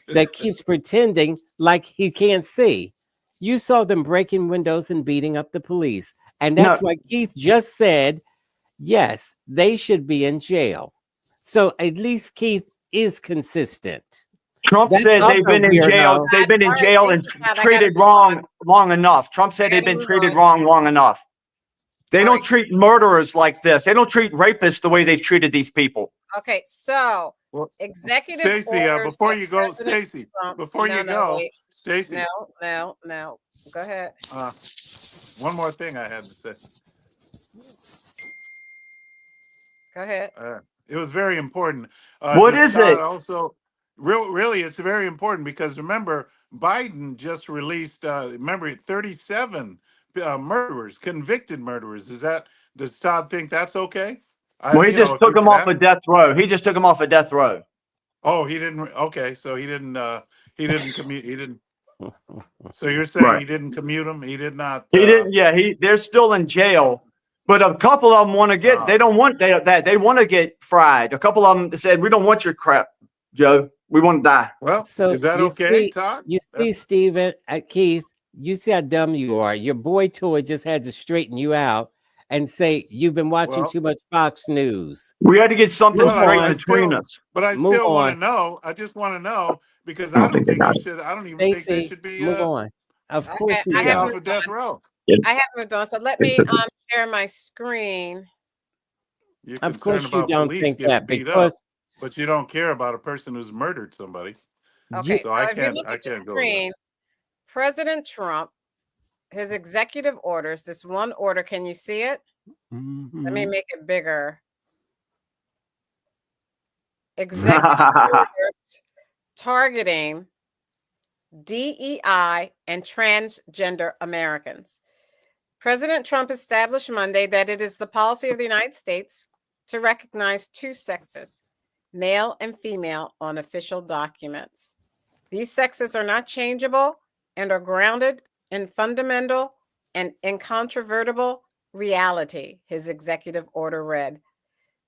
that keeps pretending like he can't see. You saw them breaking windows and beating up the police. And that's why Keith just said, yes, they should be in jail. So at least Keith is consistent. Trump said they've been in jail. They've been in jail and treated wrong long enough. Trump said they've been treated wrong long enough. They don't treat murderers like this. They don't treat rapists the way they've treated these people. Okay, so Well, executive Stacy, orders before that you go, President Stacy, Trump. before No, you no, go, wait. Stacy, No. Go ahead. one more thing I had to say. Go ahead. It was very important. What Just is Todd, it? also, really, it's very important because remember, Biden just released, remember, 37 murderers, convicted murderers. Does Todd think that's okay? Well, he just If took we him could off ask. of death row. He just took him off of death row. Oh, he didn't. Okay, so he didn't commute. He didn't. So you're saying Right. he didn't commute him? He did not. He didn't. Yeah, they're still in jail, but a couple of them want to get. They don't want that. They want to get fried. A couple of them said, "We don't want your crap, Joe. We want to die." Well, So is that you okay, see, Todd? you see, Stephen, Keith, you see how dumb you are. Your boy toy just had to straighten you out and say you've been watching Well, too much Fox News. We had to get something Move straight on. between us. But I Move still want on. to know. I just want to know because I I don't don't think they think got he it. should. I don't even think they Stacey, should be move on. Of course Okay, we I taken have don't. off of death row. I have moved on. So let me share my screen. You're Of concerned course you about don't police think getting that beat up, because but you don't care about a person who's murdered somebody. Okay, So so I if you can't. look I at the can't go with that. screen, President Trump, his executive orders, this one order, can you see it? Let me make it bigger. Executive orders targeting DEI and transgender Americans. President Trump established Monday that it is the policy of the United States to recognize two sexes, male and female, on official documents. These sexes are not changeable and are grounded in fundamental and incontrovertible reality, his executive order read.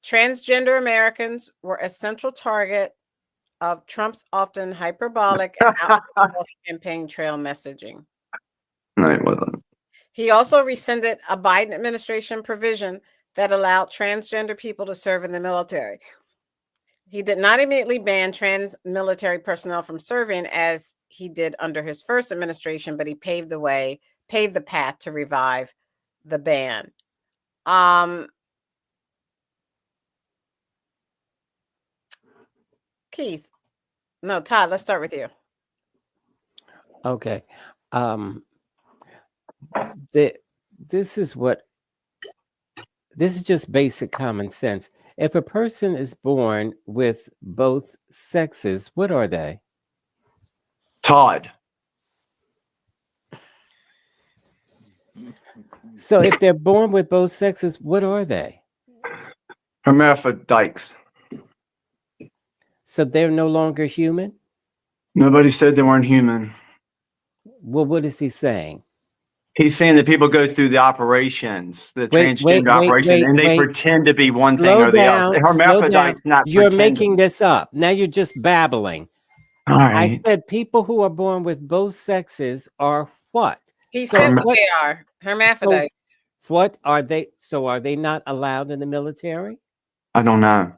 Transgender Americans were a central target of Trump's often hyperbolic and false campaign trail messaging. No, it wasn't. He also rescinded a Biden administration provision that allowed transgender people to serve in the military. He did not immediately ban trans military personnel from serving as he did under his first administration, but he paved the path to revive the ban. Keith, no, Todd, let's start with you. Okay. This is just basic common sense. If a person is born with both sexes, what are they? Todd. So if they're born with both sexes, what are they? Hermaphrodites. So they're no longer human? Nobody said they weren't human. Well, what is he saying? He's saying that people go through the operations, the transgender operation, and they pretend to be one thing or the other. Hermaphrodites not You're pretending. making this up. Now you're just babbling. All right. I said people who are born with both sexes are what? He said what they are. Hermaphrodites. So what are they? So are they not allowed in the military? I don't know.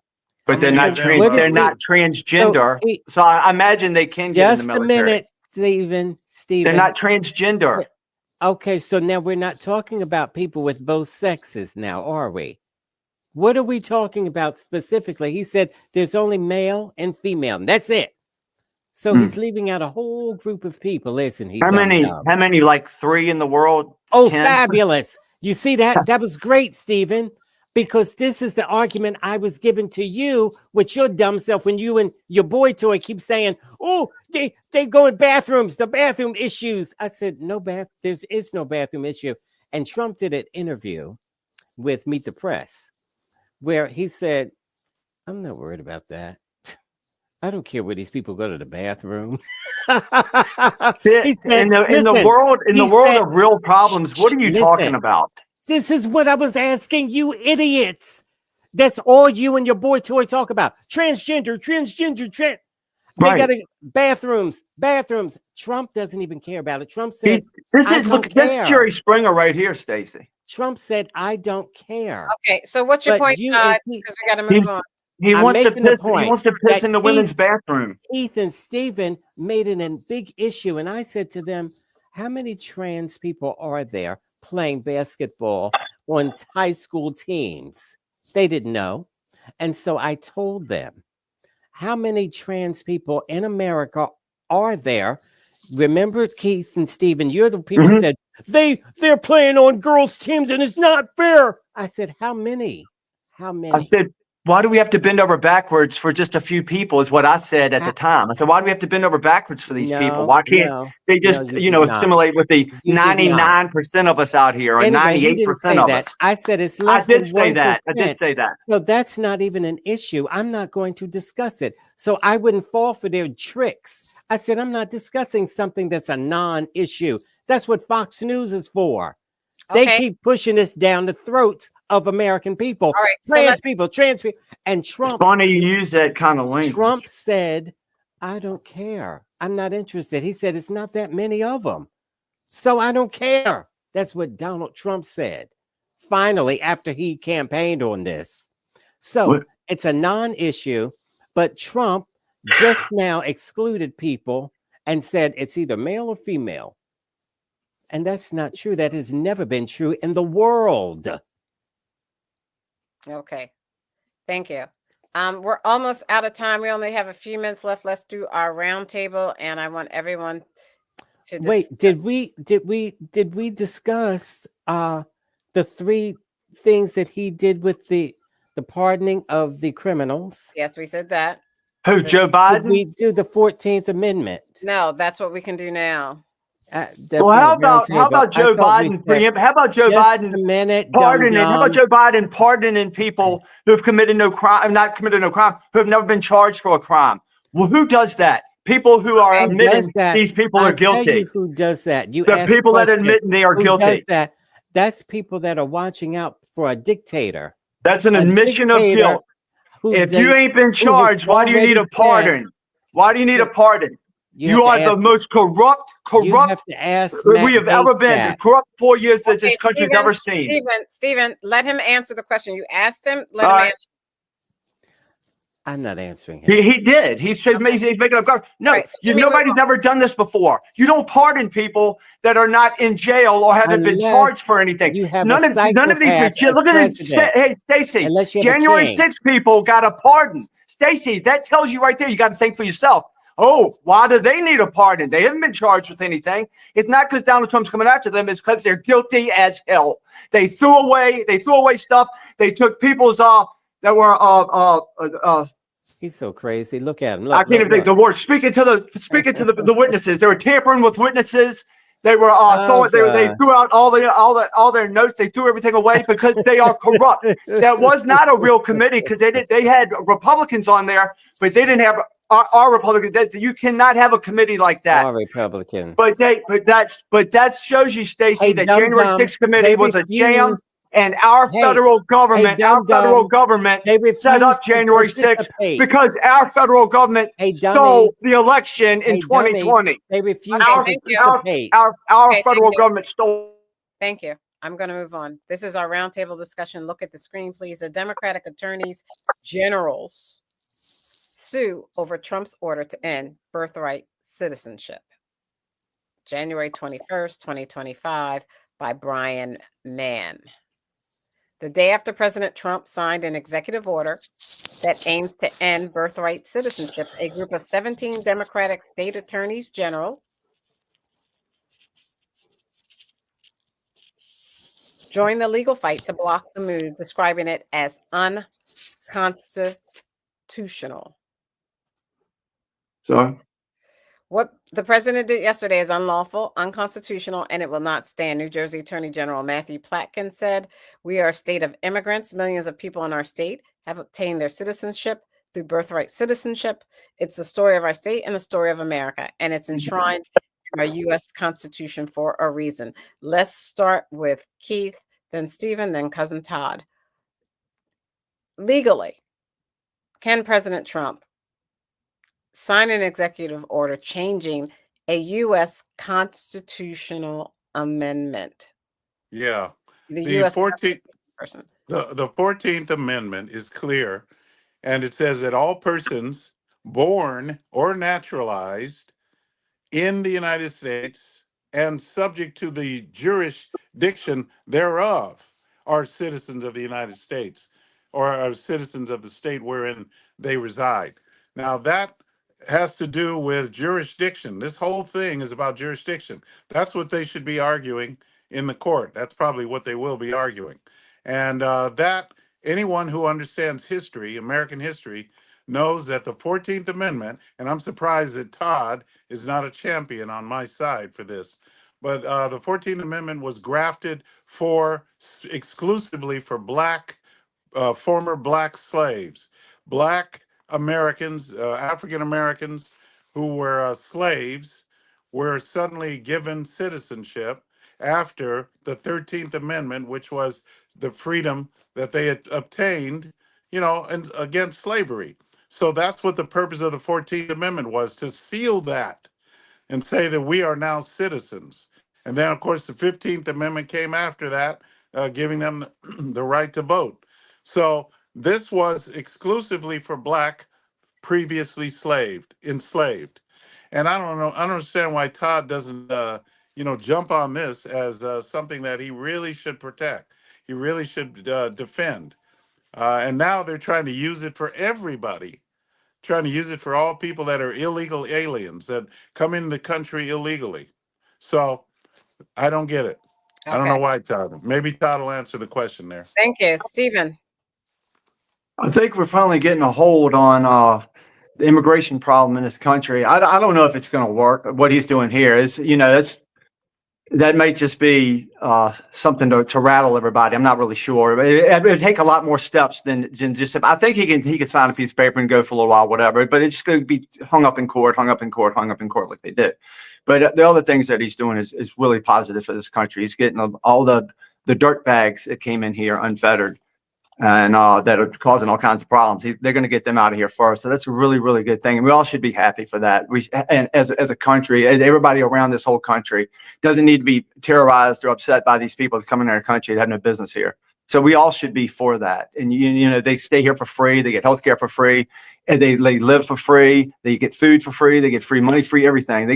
But they're not they're not transgender. So I imagine they can get in the military. Just a minute, Stephen. They're not transgender. Okay, so now we're not talking about people with both sexes now, are we? What are we talking about specifically? He said there's only male and female. And that's it. So he's leaving out a whole group of people, isn't he? How many, like 3 in the world? Oh, 10? fabulous. You see that? That was great, Stephen. Because this is the argument I was given to you with your dumb self when you and your boy toy keep saying, oh, they go in bathrooms, the bathroom issues. I said, no, there is no bathroom issue. And Trump did an interview with Meet the Press where he said, I'm not worried about that. I don't care where these people go to the bathroom. In the world of real problems, what are you talking about? This is what I was asking you idiots. That's all you and your boy toy talk about. Transgender. They got bathrooms. Trump doesn't even care about it. Trump said, that's Jerry Springer right here, Stacey. Trump said, I don't care. Okay, so what's your point, Todd? Because we got to move on. He wants to piss in the women's bathroom. Keith and Stephen made it a big issue. And I said to them, how many trans people are there playing basketball on high school teams? They didn't know. And so I told them, how many trans people in America are there? Remember, Keith and Stephen, you're the people Mhm. said they're playing on girls' teams and it's not fair. I said, how many? How I many? said, why do we have to bend over backwards for just a few people? Is what I said at the time. I said, why do we have to bend over backwards for these people? No, Why can't no, they no, just, you did not. assimilate with the You did not. 99% of us out here or Anyway, he didn't 98% say of that. us? I said it's I less did than say that. I did 1%. say that. So that's not even an issue. I'm not going to discuss it. So I wouldn't fall for their tricks. I said, I'm not discussing something that's a non-issue. That's what Fox News is for. They Okay. keep pushing this down the throats of American people, All right. So trans let's. people, trans people. And It's Trump, funny you use that kind of language. Trump said, I don't care. I'm not interested. He said, it's not that many of them. So I don't care. That's what Donald Trump said. Finally, after he campaigned on this. So What? it's a non-issue, but Trump just now excluded people and said it's either male or female. And that's not true. That has never been true in the world. Okay. Thank you. We're almost out of time. We only have a few minutes left. Let's do our roundtable, and I want everyone to Wait, did we discuss the three things that he did with the pardoning of the criminals? Yes, we said that. Who, Joe Did Biden? we do the 14th Amendment? No, that's what we can do now. Well, how about Joe Biden how about Joe Biden pardoning? How about Joe Biden pardoning people who have committed no crime, not committed no crime, who have never been charged for a crime? Well, who does that? People who are admitting these people are guilty. Tell you who does that. You The ask people that question, admit they are who guilty. Does that? That's people that are watching out for a dictator. That's an admission of guilt. If you ain't been charged, why do you need a pardon? Why do you need a pardon? You are the most corrupt You have to ask we have ever been. The corrupt 4 years that this country's ever seen. Stephen, let him answer the question. You asked him. Let All him right. answer. I'm not answering him. He did. He's making up. No, Right, so let me nobody's move ever done this before. You don't pardon people that are not in jail or haven't been charged for anything. You have None of these. Look at this. Hey, Stacey. Unless you have a January king. 6 people got a pardon. Stacey, that tells you right there. You got to think for yourself. Oh, why do they need a pardon? They haven't been charged with anything. It's not because Donald Trump's coming after them. It's because they're guilty as hell. They threw away stuff. They took people's that were He's so crazy. Look at him. I can't even think the word. Speaking to the witnesses, they were tampering with witnesses. They were they threw out all their notes. They threw everything away because they are corrupt. That was not a real committee because they had Republicans on there, but they didn't have our Republicans. You cannot have a committee like that. Our Republican. But that shows you, Stacey, that January 6th committee was a jam. And our federal government, set up January 6th because our federal government stole the election in 2020. They refused Okay, to thank you. participate. Our Okay, federal thank you. government stole. Thank you. I'm going to move on. This is our roundtable discussion. Look at the screen, please. The Democratic attorneys generals sue over Trump's order to end birthright citizenship. January 21st, 2025, by Brian Mann. The day after President Trump signed an executive order that aims to end birthright citizenship, a group of 17 Democratic state attorneys general joined the legal fight to block the move, describing it as unconstitutional. So What the president did yesterday is unlawful, unconstitutional, and it will not stand. New Jersey Attorney General Matthew Platkin said, "We are a state of immigrants. Millions of people in our state have obtained their citizenship through birthright citizenship. It's the story of our state and the story of America, and it's enshrined in our U.S. Constitution for a reason." Let's start with Keith, then Stephen, then Cousin Todd. Legally, can President Trump sign an executive order changing a U.S. constitutional amendment? Yeah. The The U.S. 14th, person. the 14th Amendment is clear, and it says that all persons born or naturalized in the United States and subject to the jurisdiction thereof are citizens of the United States or are citizens of the state wherein they reside. Now that has to do with jurisdiction. This whole thing is about jurisdiction. That's what they should be arguing in the court. That's probably what they will be arguing. And that anyone who understands history, American history, knows that the 14th Amendment, and I'm surprised that Todd is not a champion on my side for this, but the 14th Amendment was grafted for exclusively for former black slaves, black Americans, African Americans who were slaves were suddenly given citizenship after the 13th Amendment, which was the freedom that they had obtained, and against slavery. So that's what the purpose of the 14th Amendment was, to seal that and say that we are now citizens. And then, of course, the 15th Amendment came after that, giving them the right to vote. So this was exclusively for black previously enslaved. And I don't know, I don't understand why Todd doesn't, jump on this as something that he really should protect. He really should defend. And now they're trying to use it for everybody, trying to use it for all people that are illegal aliens that come into the country illegally. So I don't get it. I don't know Okay. why, Todd. Maybe Todd will answer the question there. Thank you, Stephen. I think we're finally getting a hold on the immigration problem in this country. I don't know if it's going to work. What he's doing here is, that may just be something to rattle everybody. I'm not really sure. It would take a lot more steps than just. I think he can sign a piece of paper and go for a little while, whatever. But it's going to be hung up in court like they did. But the other things that he's doing is really positive for this country. He's getting all the dirt bags that came in here unfettered and that are causing all kinds of problems. They're going to get them out of here first. So that's a really, really good thing. And we all should be happy for that. And as a country, everybody around this whole country doesn't need to be terrorized or upset by these people that come in our country that have no business here. So we all should be for that. And, they stay here for free. They get health care for free. And they live for free. They get food for free. They get free money, free everything.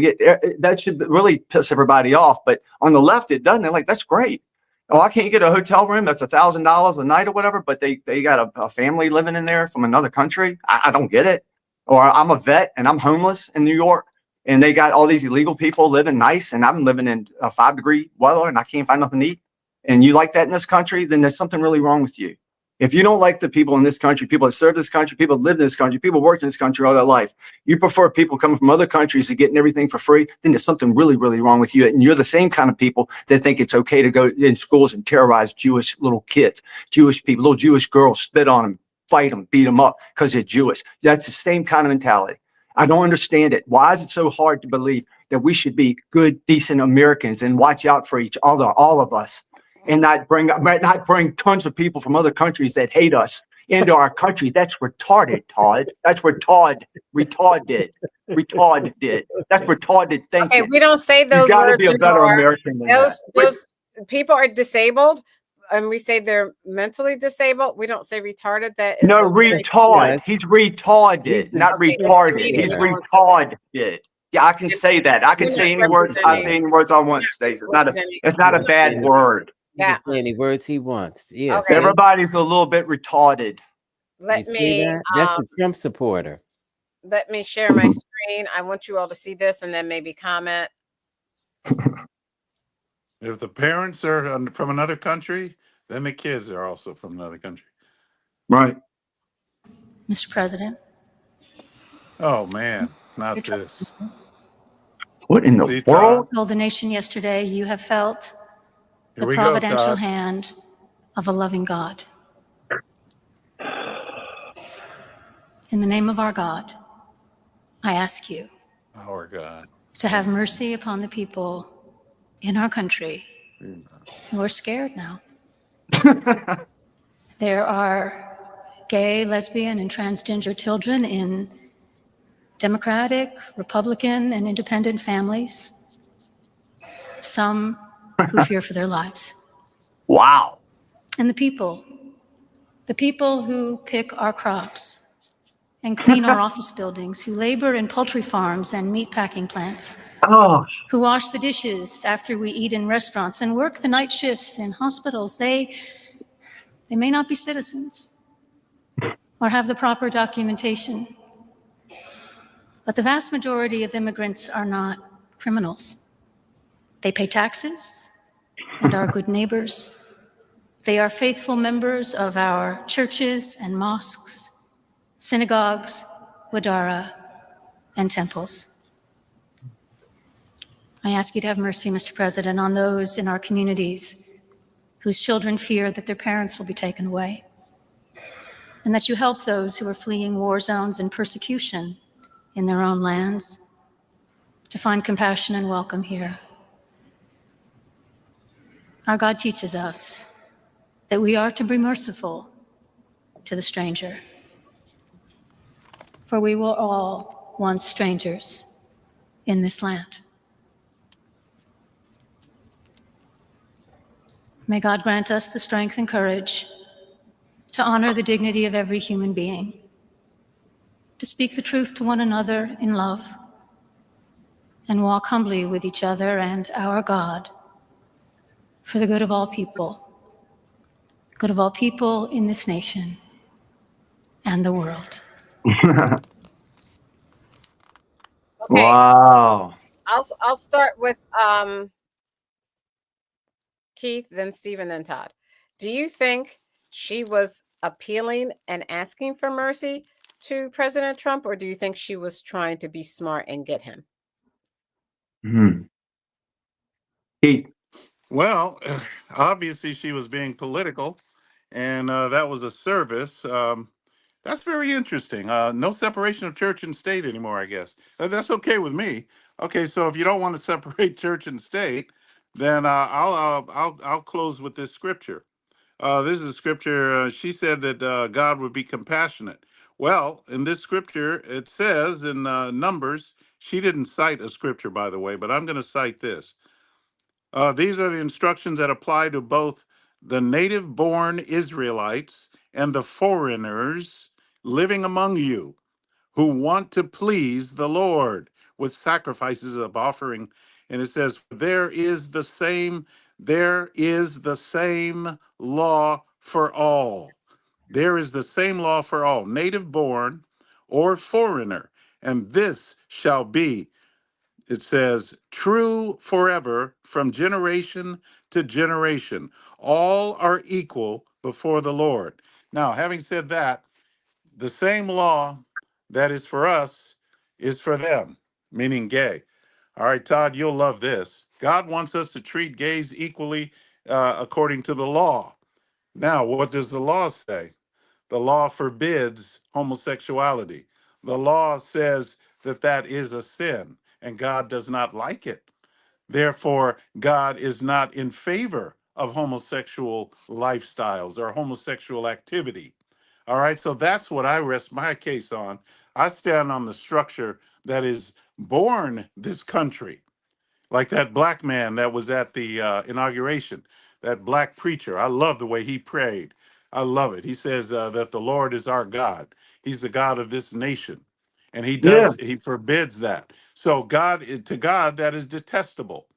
That should really piss everybody off. But on the left, it doesn't. They're like, that's great. Oh, I can't get a hotel room that's $1,000 a night or whatever, but they got a family living in there from another country. I don't get it. Or I'm a vet and I'm homeless in New York and they got all these illegal people living nice and I'm living in a 5-degree weather and I can't find nothing to eat. And you like that in this country, then there's something really wrong with you. If you don't like the people in this country, people that serve this country, people that live in this country, people worked in this country all their life, you prefer people coming from other countries to getting everything for free, then there's something really, really wrong with you. And you're the same kind of people that think it's okay to go in schools and terrorize Jewish little kids, Jewish people, little Jewish girls, spit on them, fight them, beat them up because they're Jewish. That's the same kind of mentality. I don't understand it. Why is it so hard to believe that we should be good, decent Americans and watch out for each other, all of us? And not bring tons of people from other countries that hate us into our country. That's retarded, Todd. That's what Todd did. That's retarded thinking. Okay, we don't say those You got to words be a better anymore. American than Those people are disabled, and we say they're mentally disabled. We don't say retarded. That is no retard. He's retarded, not retarded. He's retarded. Yeah, I can say that. I can say any words. I say any words I want, Stacey. It's not a bad word. He can say any words he wants. Yeah. Okay. Everybody's a little bit retarded. Let me. That's a Trump supporter. Let me share my screen. I want you all to see this and then maybe comment. If the parents are from another country, then the kids are also from another country. Right. Mr. President. Oh, man, not this. What in the world? I told the nation yesterday you have felt the Here we go, providential Todd. hand of a loving God. In the name of our God, I ask you Our God. to have mercy upon the people in our country who are scared now. There are gay, lesbian, and transgender children in Democratic, Republican, and independent families. Some who fear for their lives. Wow. And the people who pick our crops and clean our office buildings, who labor in poultry farms and meat packing plants, who wash the dishes after we eat in restaurants and work the night shifts in hospitals, they may not be citizens or have the proper documentation, But the vast majority of immigrants are not criminals. They pay taxes and are good neighbors. They are faithful members of our churches and mosques, synagogues, wadara, and temples. I ask you to have mercy, Mr. President, on those in our communities whose children fear that their parents will be taken away, and that you help those who are fleeing war zones and persecution in their own lands to find compassion and welcome here. Our God teaches us that we are to be merciful to the stranger, for we were all once strangers in this land. May God grant us the strength and courage to honor the dignity of every human being, to speak the truth to one another in love, and walk humbly with each other and our God for the good of all people in this nation and the world. Okay. Wow. I'll start with Keith, then Stephen, then Todd. Do you think she was appealing and asking for mercy to President Trump, or do you think she was trying to be smart and get him? Keith. Well, obviously she was being political, and that was a service. That's very interesting. No separation of church and state anymore, I guess. That's okay with me. Okay, so if you don't want to separate church and state, then I'll close with this scripture. This is a scripture. She said that God would be compassionate. Well, in this scripture, it says in Numbers. She didn't cite a scripture, by the way, but I'm going to cite this. These are the instructions that apply to both the native-born Israelites and the foreigners living among you who want to please the Lord with sacrifices of offering. And it says, there is the same law for all. There is the same law for all, native born or foreigner. And this shall be, it says, true forever from generation to generation. All are equal before the Lord. Now, having said that, the same law that is for us is for them, meaning gay. All right, Todd, you'll love this. God wants us to treat gays equally according to the law. Now, what does the law say? The law forbids homosexuality. The law says that that is a sin, and God does not like it. Therefore, God is not in favor of homosexual lifestyles or homosexual activity. All right, so that's what I rest my case on. I stand on the structure that is born this country, like that black man that was at the inauguration, that black preacher. I love the way he prayed. I love it. He says that the Lord is our God. He's the God of this nation, and Yeah. he forbids that. So to God, that is detestable.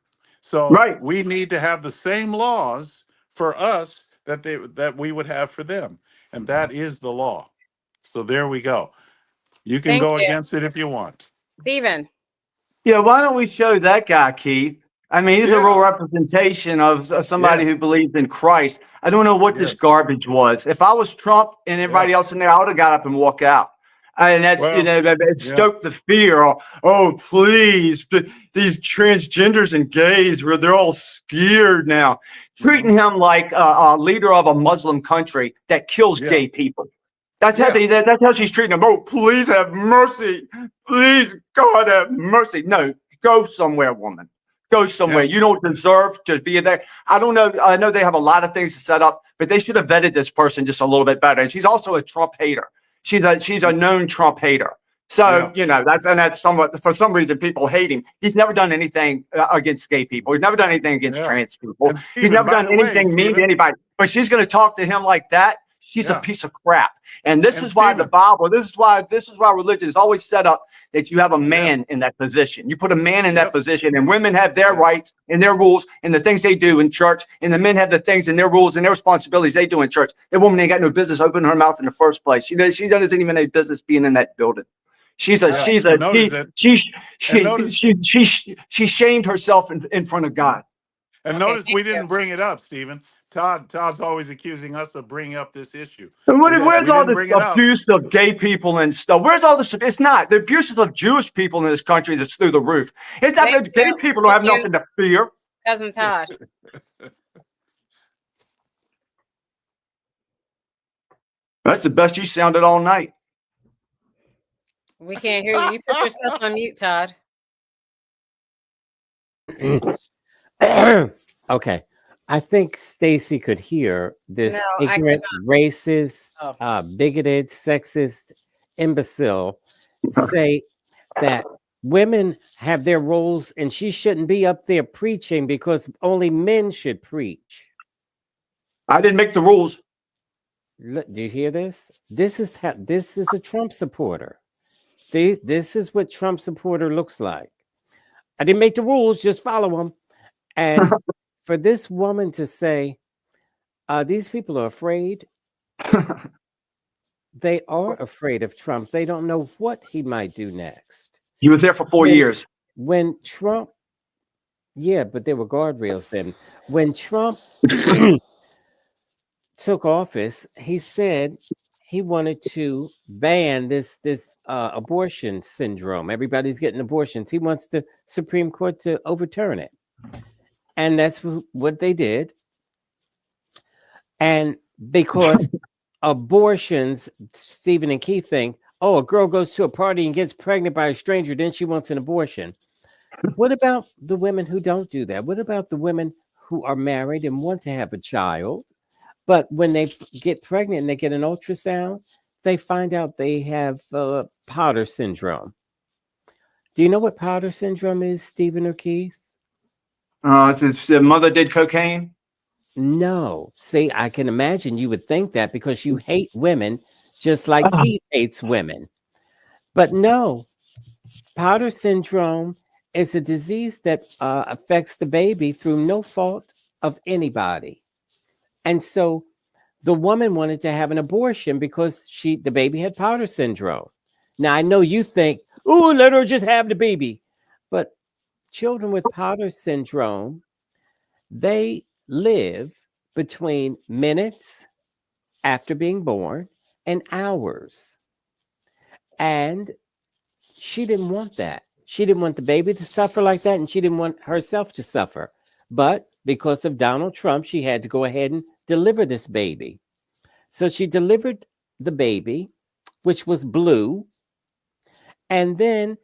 So Right. we need to have the same laws for us that we would have for them, and that is the law. So there we go. You can Thank go you. against it if you want. Stephen. Yeah, why don't we show that guy, Keith? I mean, he's a real Yeah. representation of somebody Yeah. who believes in Christ. I don't know what this Yes. garbage was. If I was Trump and Yeah. everybody else in there, I would have got up and walked out. And that's, Well. it Yeah. stoked the fear. Oh, please, these transgenders and gays, where they're all scared now. Treating him like a leader of a Muslim country that kills Yeah. gay people. That's how Yeah. that's how she's treating them. Oh, please have mercy. Please, God have mercy. No, go somewhere, woman. Go somewhere. Yeah. You don't deserve to be there. I don't know. I know they have a lot of things to set up, but they should have vetted this person just a little bit better. And she's also a Trump hater. She's a known Trump hater. So, Yeah. that's somewhat, for some reason, people hate him. He's never done anything against gay people. He's never done anything against Yeah. trans people. And He's Stephen, never by done the way, anything mean to Stephen. anybody. But she's going to talk to him like that. She's a Yeah. piece of crap. And this And is why the Stephen. Bible, this is why religion is always set up that you have a Yeah. man in that position. You put a man in that Yep. position, and women have their Yeah. rights and their rules and the things they do in church, and the men have the things and their rules and their responsibilities they do in church. The woman ain't got no business opening her mouth in the first place. She doesn't even have business being in that building. She's a Yeah. she's And a notice that. she notice- she shamed herself in front of God. And Okay, notice we thank you. didn't bring it up, Stephen. Todd's always accusing us of bringing up this issue. And where's We all didn't this bring it up. abuse of gay people and stuff? Where's all this? It's not the abuses of Jewish people in this country that's through the roof. It's not Thank gay you. people don't Thank have you. nothing to fear. Cousin Todd. That's the best you sounded all night. We can't hear you. You put yourself on mute, Todd. Okay. I think Stacy could hear this No, I could ignorant, racist, Oh. bigoted, sexist imbecile say that women have their roles and she shouldn't be up there preaching because only men should preach. I didn't make the rules. Look, do you hear this? This is a Trump supporter. This is what Trump supporter looks like. I didn't make the rules, just follow them. And for this woman to say, these people are afraid. They are afraid of Trump. They don't know what he might do next. He was there for 4 years. When Trump, yeah, but there were guardrails then. When Trump took office, he said he wanted to ban this abortion syndrome. Everybody's getting abortions. He wants the Supreme Court to overturn it. And that's what they did. And because abortions, Stephen and Keith think, oh, a girl goes to a party and gets pregnant by a stranger, then she wants an abortion. What about the women who don't do that? What about the women who are married and want to have a child, but when they get pregnant and they get an ultrasound, they find out they have Powder syndrome. Do you know what Powder syndrome is, Stephen or Keith? It's the mother did cocaine. No. See, I can imagine you would think that because you hate women just like Keith hates women. But no, Powder syndrome is a disease that affects the baby through no fault of anybody. And so the woman wanted to have an abortion because the baby had Powder syndrome. Now, I know you think, oh, let her just have the baby. But children with Powder syndrome, they live between minutes after being born and hours. And she didn't want that. She didn't want the baby to suffer like that, and she didn't want herself to suffer. But because of Donald Trump, she had to go ahead and deliver this baby. So she delivered the baby, which was blue. And then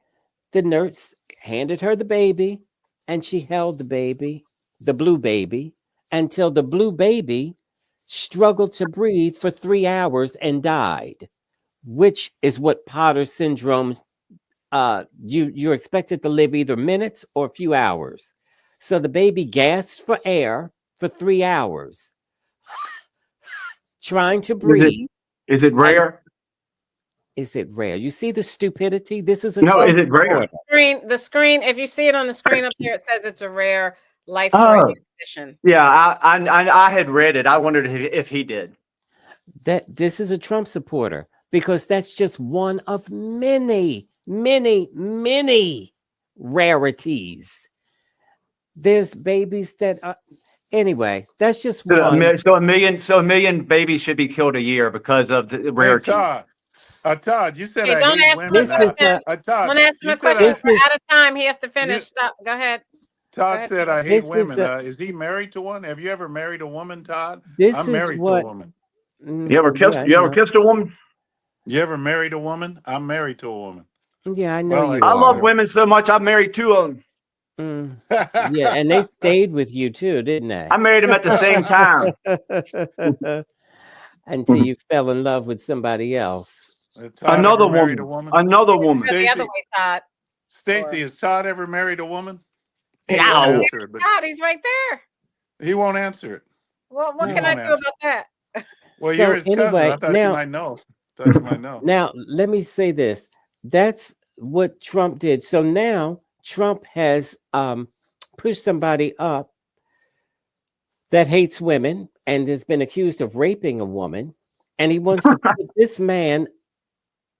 the nurse handed her the baby, and she held the baby, the blue baby, until the blue baby struggled to breathe for 3 hours and died, which is what Powder syndrome, you're expected to live either minutes or a few hours. So the baby gasped for air for 3 hours, trying to breathe. Is it rare? Is it rare? You see the stupidity? This is a No, is it rare? The screen, if you see it on the screen up there, it says it's a rare life-threatening condition. Yeah, I had read it. I wondered if he did. That this is a Trump supporter because that's just one of many, many, many rarities. There's babies that are anyway. That's just one. So a million babies should be killed a year because of the rarities. Todd, you said Hey, I don't hate ask women. him a question. Todd, Don't ask him a question. We're out of time. He has to finish. Stop. Go ahead. Todd said I hate women. Is he married to one? Have you ever married a woman, Todd? I'm married to a woman. You ever kissed a woman? You ever married a woman? I'm married to a woman. Yeah, I know you. I love women so much. I married 2 of them. Yeah, and they stayed with you too, didn't they? I married them at the same time. Until you fell in love with somebody else. Another woman. Another woman. The other way, Todd. Stacy, has Todd ever married a woman? No. Todd, he's right there. He won't answer it. Well, what can I do about that? Well, you're his cousin. I thought you might know. Now, let me say this. That's what Trump did. So now Trump has pushed somebody up that hates women and has been accused of raping a woman. And he wants to put this man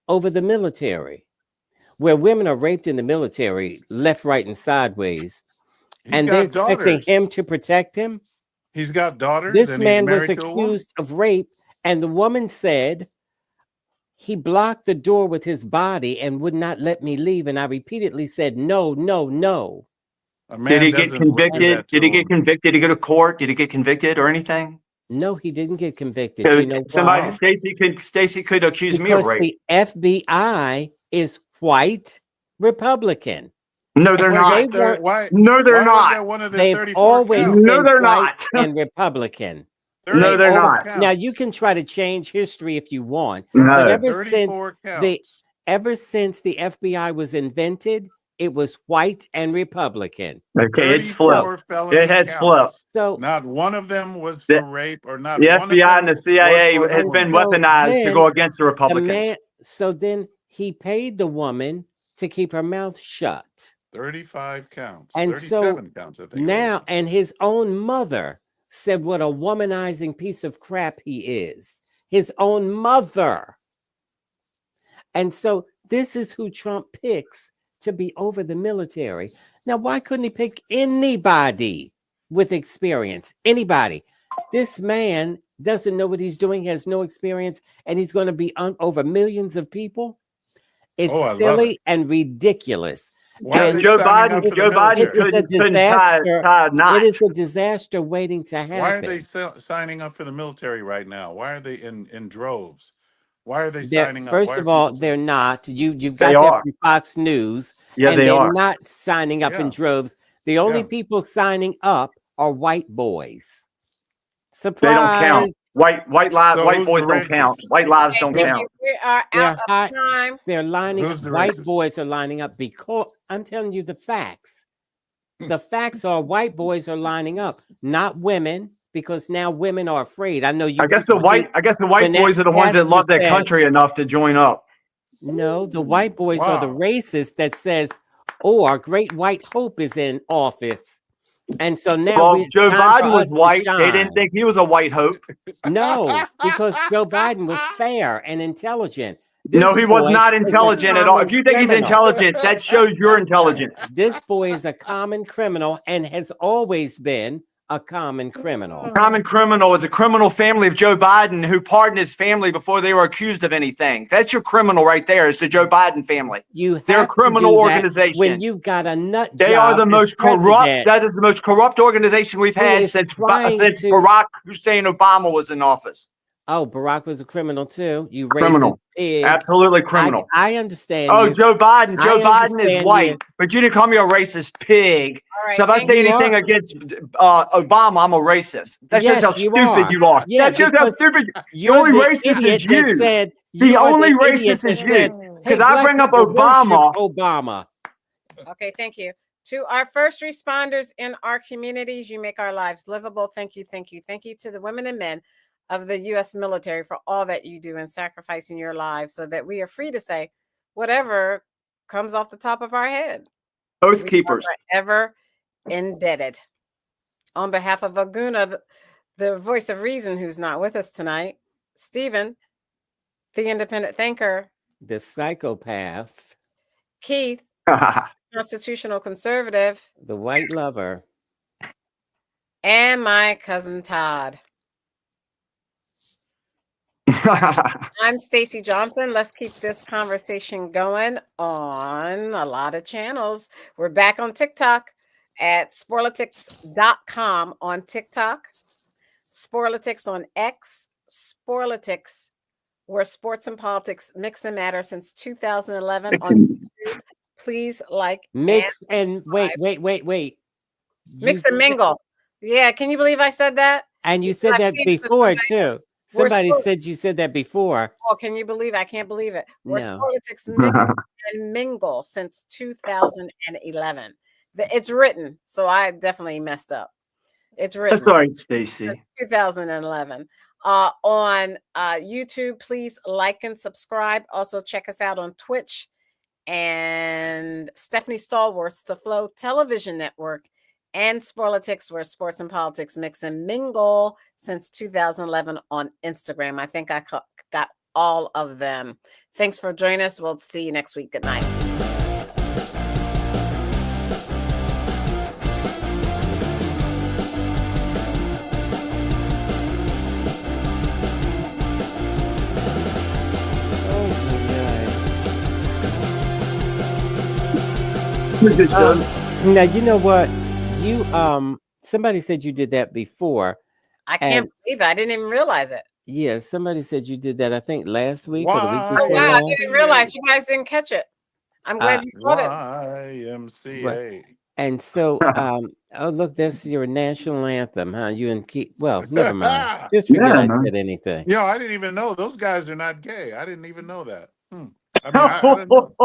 over the military. where women are raped in the military, left, right, and sideways, He's and they're got expecting daughters. him to protect him. He's got daughters, This and he's man was married to a woman. accused of rape, and the woman said he blocked the door with his body and would not let me leave. And I repeatedly said, no, no, no. A Did man he get doesn't do convicted? that to Did a he get woman. convicted? Did he go to court? Did he get convicted or anything? No, he didn't get convicted. You know Somebody, why? Stacy could accuse me of Because rape. the FBI is white Republican. No, they're And not. they weren't. No, they're Why was not. that one of the They've 34 always counts? No, been they're white not. and Republican. No, they're 34 not. counts. Now you can try to change history if you want, No. but ever 34 since the FBI was invented, it was white and Republican. Okay, it's 34 flipped. felony It has counts. flipped. So Not one of them was The, for rape, or not the one of FBI them and the was CIA for the has and been woman. so weaponized to then go against the the Republicans. man, so then he paid the woman to keep her mouth shut. 35 counts. And 37 so counts, I think. now, and his own mother said what a womanizing piece of crap he is. His own mother. And so this is who Trump picks to be over the military. Now, why couldn't he pick anybody with experience? Anybody. This man doesn't know what he's doing, has no experience, and he's going to be over millions of people. It's Oh, I love silly it. and ridiculous. Why are And they Joe signing up Biden, for the Joe Biden it military? is a couldn't tie disaster. a knot. It is a disaster waiting to happen. Why are they signing up for the military right now? Why are they in droves? Why are they signing up? First Why of are all, people they're not. You've They got that are. from Fox News, Yeah, and they they're are. not signing up in Yeah. droves. The only Yeah. people signing up are white boys. They don't count. Surprise! White So white who's boys the don't count. racist? White lives Okay, don't thank They're, you. count. We are they're out of hot. time. They're lining up. Who's the White racist? boys are lining up because I'm telling you the facts. The facts are white boys are lining up, not women, because now women are afraid. I know you. I guess the white when that boys are the ones that pastor love their said- country enough to join up. No, the white boys are the Wow. racists that says, "Oh, our great white hope is in office," and so now Well, Joe Biden was white. They didn't think he was a white hope. No, because Joe Biden was fair and intelligent. No, he was boy not is a intelligent at all. If common you think he's criminal. intelligent, that shows your intelligence. This boy is a common criminal and has always been a common criminal. Common criminal is a criminal family of Joe Biden who pardoned his family before they were accused of anything. That's your criminal right there. Is the Joe Biden family. They're a criminal organization. When you've got a nut job. They are the most corrupt. That is the most corrupt organization we've had since Barack Hussein Obama was in office. Oh, Barack was a criminal too. You criminal, pig. Absolutely criminal. I understand. Oh, you. Joe Biden. Joe Biden is understand white, you. but you didn't call me a racist pig. Right, So if I say you anything are. against Obama, I'm a racist. That Yes, shows how you stupid are. you are. Yeah, That shows how because stupid. The you're only the racist idiot is that you. said- The you are only the idiot racist that is you. said, Because "Hey, I black bring up people worship Obama. Obama. Okay, thank you. To our first responders in our communities, you make our lives livable. Thank you, thank you, thank you to the women and men of the U.S. military for all that you do in sacrificing your lives so that we are free to say whatever comes off the top of our head. Oath We keepers. are forever indebted. On behalf of Aguna, the voice of reason, who's not with us tonight, Stephen, the independent thinker, The psychopath, Keith, constitutional conservative, the white lover. and my cousin Todd. I'm Stacey Johnson. Let's keep this conversation going on a lot of channels. We're back on TikTok at Sporlitics.com on TikTok, Sporlitics on X, Sporlitics, where sports and politics mix and matter since 2011 on YouTube. Please like Mix and and wait. mix and mingle. Yeah, can you believe I said that? And you Because said I that changed to before somebody too. else. We're Somebody Sport- said you said that before. Oh, can you believe? I can't believe it. We're No. Sporlitics mix and mingle since 2011. It's written, so I definitely messed up. It's written. That's all right, Stacey. 2011. On YouTube, please like and subscribe. Also, check us out on Twitch and Stephanie Stallworth's The Flow Television Network and Sporlitics, where sports and politics mix and mingle since 2011 on Instagram. I think I got all of them. Thanks for joining us. We'll see you next week. Good night. Now you know what you somebody said you did that before. I can't believe it. I didn't even realize it. Yeah, somebody said you did that. I think last week or the week Oh before wow, I last. didn't realize you guys didn't catch it. I'm glad you caught it. YMCA. Right. And so, oh look, that's your national anthem, huh? You and Keith. Well, never mind. Just forget I said anything. You know, I didn't even know those guys are not gay. I didn't even know that. I mean, I didn't know.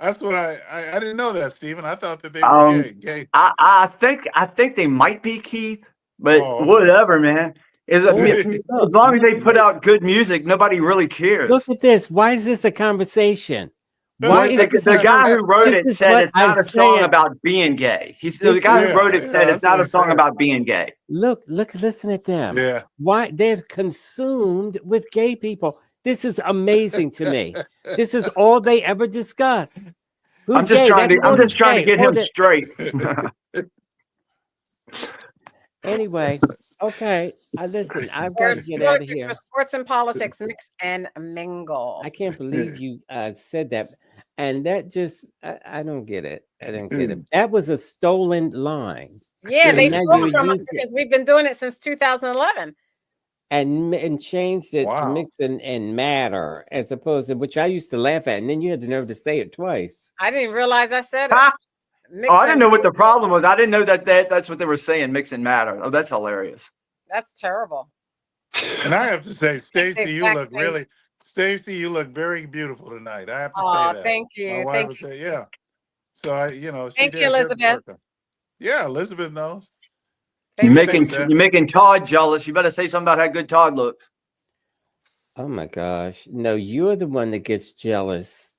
That's what I didn't know that, Stephen. I thought that they were gay. I think they might be, Keith, but whatever, man. As long as they put out good music, nobody really cares. Look at this. Why is this a conversation? Why the guy who wrote it said it's not a song about being gay. The guy who wrote it said it's not a song about being gay. Look, listen at them. Yeah. Why they're consumed with gay people. This is amazing to me. This is all they ever discuss. I'm just trying to get him straight. Anyway, okay. Listen, I've got to get out of here. For sports and politics, mix and mingle. I can't believe you said that. And that just, I don't get it. I don't get it. That was a stolen line. Yeah, they stole it from us because we've been doing it since 2011. And changed it to mix and matter, as opposed to, which I used to laugh at. And then you had the nerve to say it twice. I didn't realize I said it. I didn't know what the problem was. I didn't know that's what they were saying, mix and matter. Oh, that's hilarious. That's terrible. And I have to say, Stacey, you look very beautiful tonight. I have to say that. Thank you. Thank you. Yeah. So she thank did you, Elizabeth. Yeah, Elizabeth knows. You're making Todd jealous. You better say something about how good Todd looks. Oh my gosh. No, you're the one that gets jealous,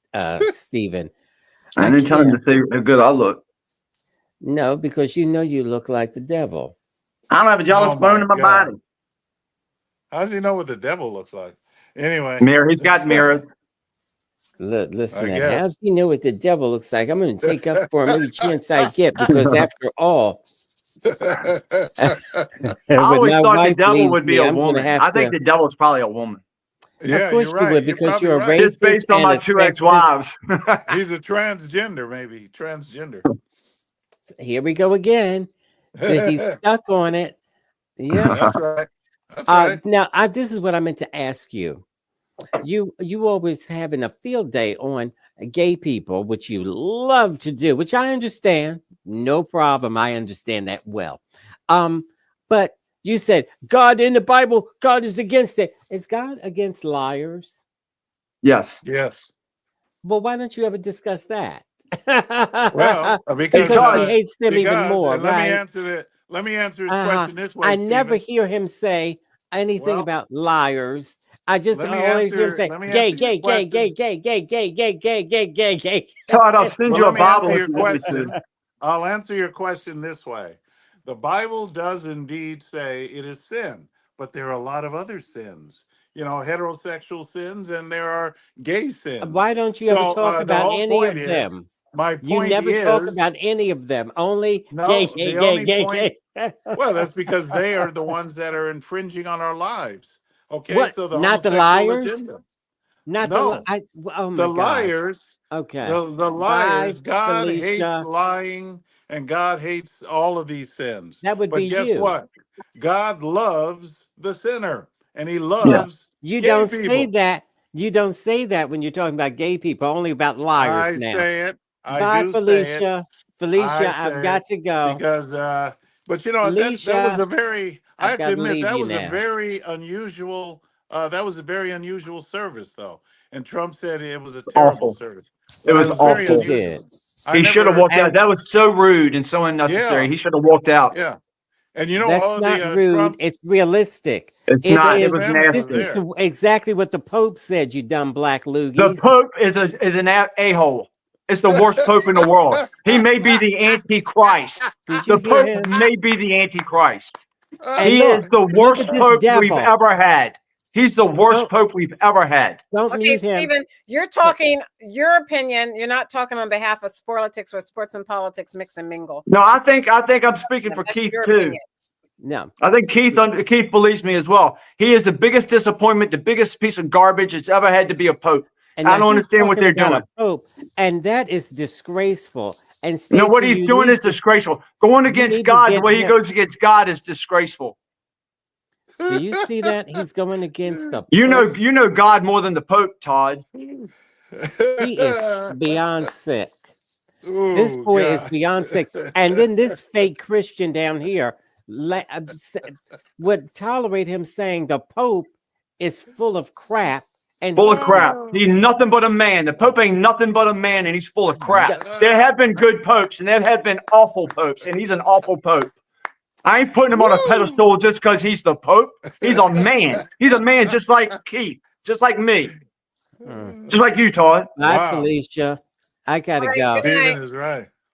Stephen. I didn't tell him to say how good I look. No, because you know you look like the devil. I don't have a jealous bone in my body. How does he know what the devil looks like? Anyway. He's got mirrors. Listen, how do you know what the devil looks like? I'm going to take up for him every chance I get, because after all, I always thought the devil would be a woman. I think the devil's probably a woman. Yeah, of course you're right. You would, because you're right. racist. Just based on my two ex-wives. He's a transgender, maybe. Transgender. Here we go again. He's stuck on it. Yeah. That's right. That's right. Now, this is what I meant to ask you. You always having a field day on gay people, which you love to do, which I understand. No problem. I understand that well. But you said God in the Bible, God is against it. Is God against liars? Yes. Yes. Well, why don't you ever discuss that? Well, because he hates them even more. Let me answer his question this way. I never hear him say anything about liars. I just always hear him say gay. Todd, I'll send you a Bible. I'll answer your question this way. The Bible does indeed say it is sin, but there are a lot of other sins. You know, heterosexual sins, and there are gay sins. Why don't you ever talk about any of them? My point you never talk about any of them. Only gay. Well, that's because they are the ones that are infringing on our lives. Okay, what? So not the liars. Agenda. Not no. The liars. Okay. The liars. God hates lying, and God hates all of these sins. That would but be guess you. What? God loves the sinner, and He loves. You gay don't people. say that. You don't say that when you're talking about gay people. Only about liars I now. say it. Bye, do Felicia. say it. Felicia, I've got to go because. But you know Felicia, that was a very. I have to admit that was now. a very unusual. That was a very unusual service, though. And Trump said it was a terrible service. It was awful. He should have walked out. That was so rude and so unnecessary. Yeah. He should have walked out. Yeah. And you know, that's not rude. Trump, it's realistic. It's not. It was nasty. This is exactly what the Pope said. You dumb black loogies. The Pope is an a-hole. It's the worst Pope in the world. He may be the Antichrist. The Pope may be the Antichrist. He is the worst Pope we've ever had. He's the worst pope we've ever had. Don't Okay, mute him. Stephen, you're talking your opinion. You're not talking on behalf of Sporlitics, where sports and politics mix and mingle. No, I think I'm speaking for That's Keith your too. opinion. No. I think Keith believes me as well. He is the biggest disappointment, the biggest piece of garbage it's ever had to be a pope. And I now don't he's understand what talking they're about doing. a pope, and that is disgraceful. And No, what Stacey, he's you doing need is to- disgraceful. Going you against need to God, the get way he him- goes against God is disgraceful. Do you see that? He's going against the You Pope. know God more than the Pope, Todd. He is beyond sick. Ooh, This boy is God. beyond sick. And then this fake Christian down here would tolerate him saying the Pope is full of crap. And Full of crap. He's nothing but a man. The Pope ain't nothing but a man, and he's full of crap. There have been good popes, and there have been awful popes, and he's an awful pope. I ain't putting him on a pedestal just because he's the Pope. He's a man. He's a man just like Keith, just like me, just like you, Todd. Bye, Felicia. I gotta All right, go. good night. Stephen is right.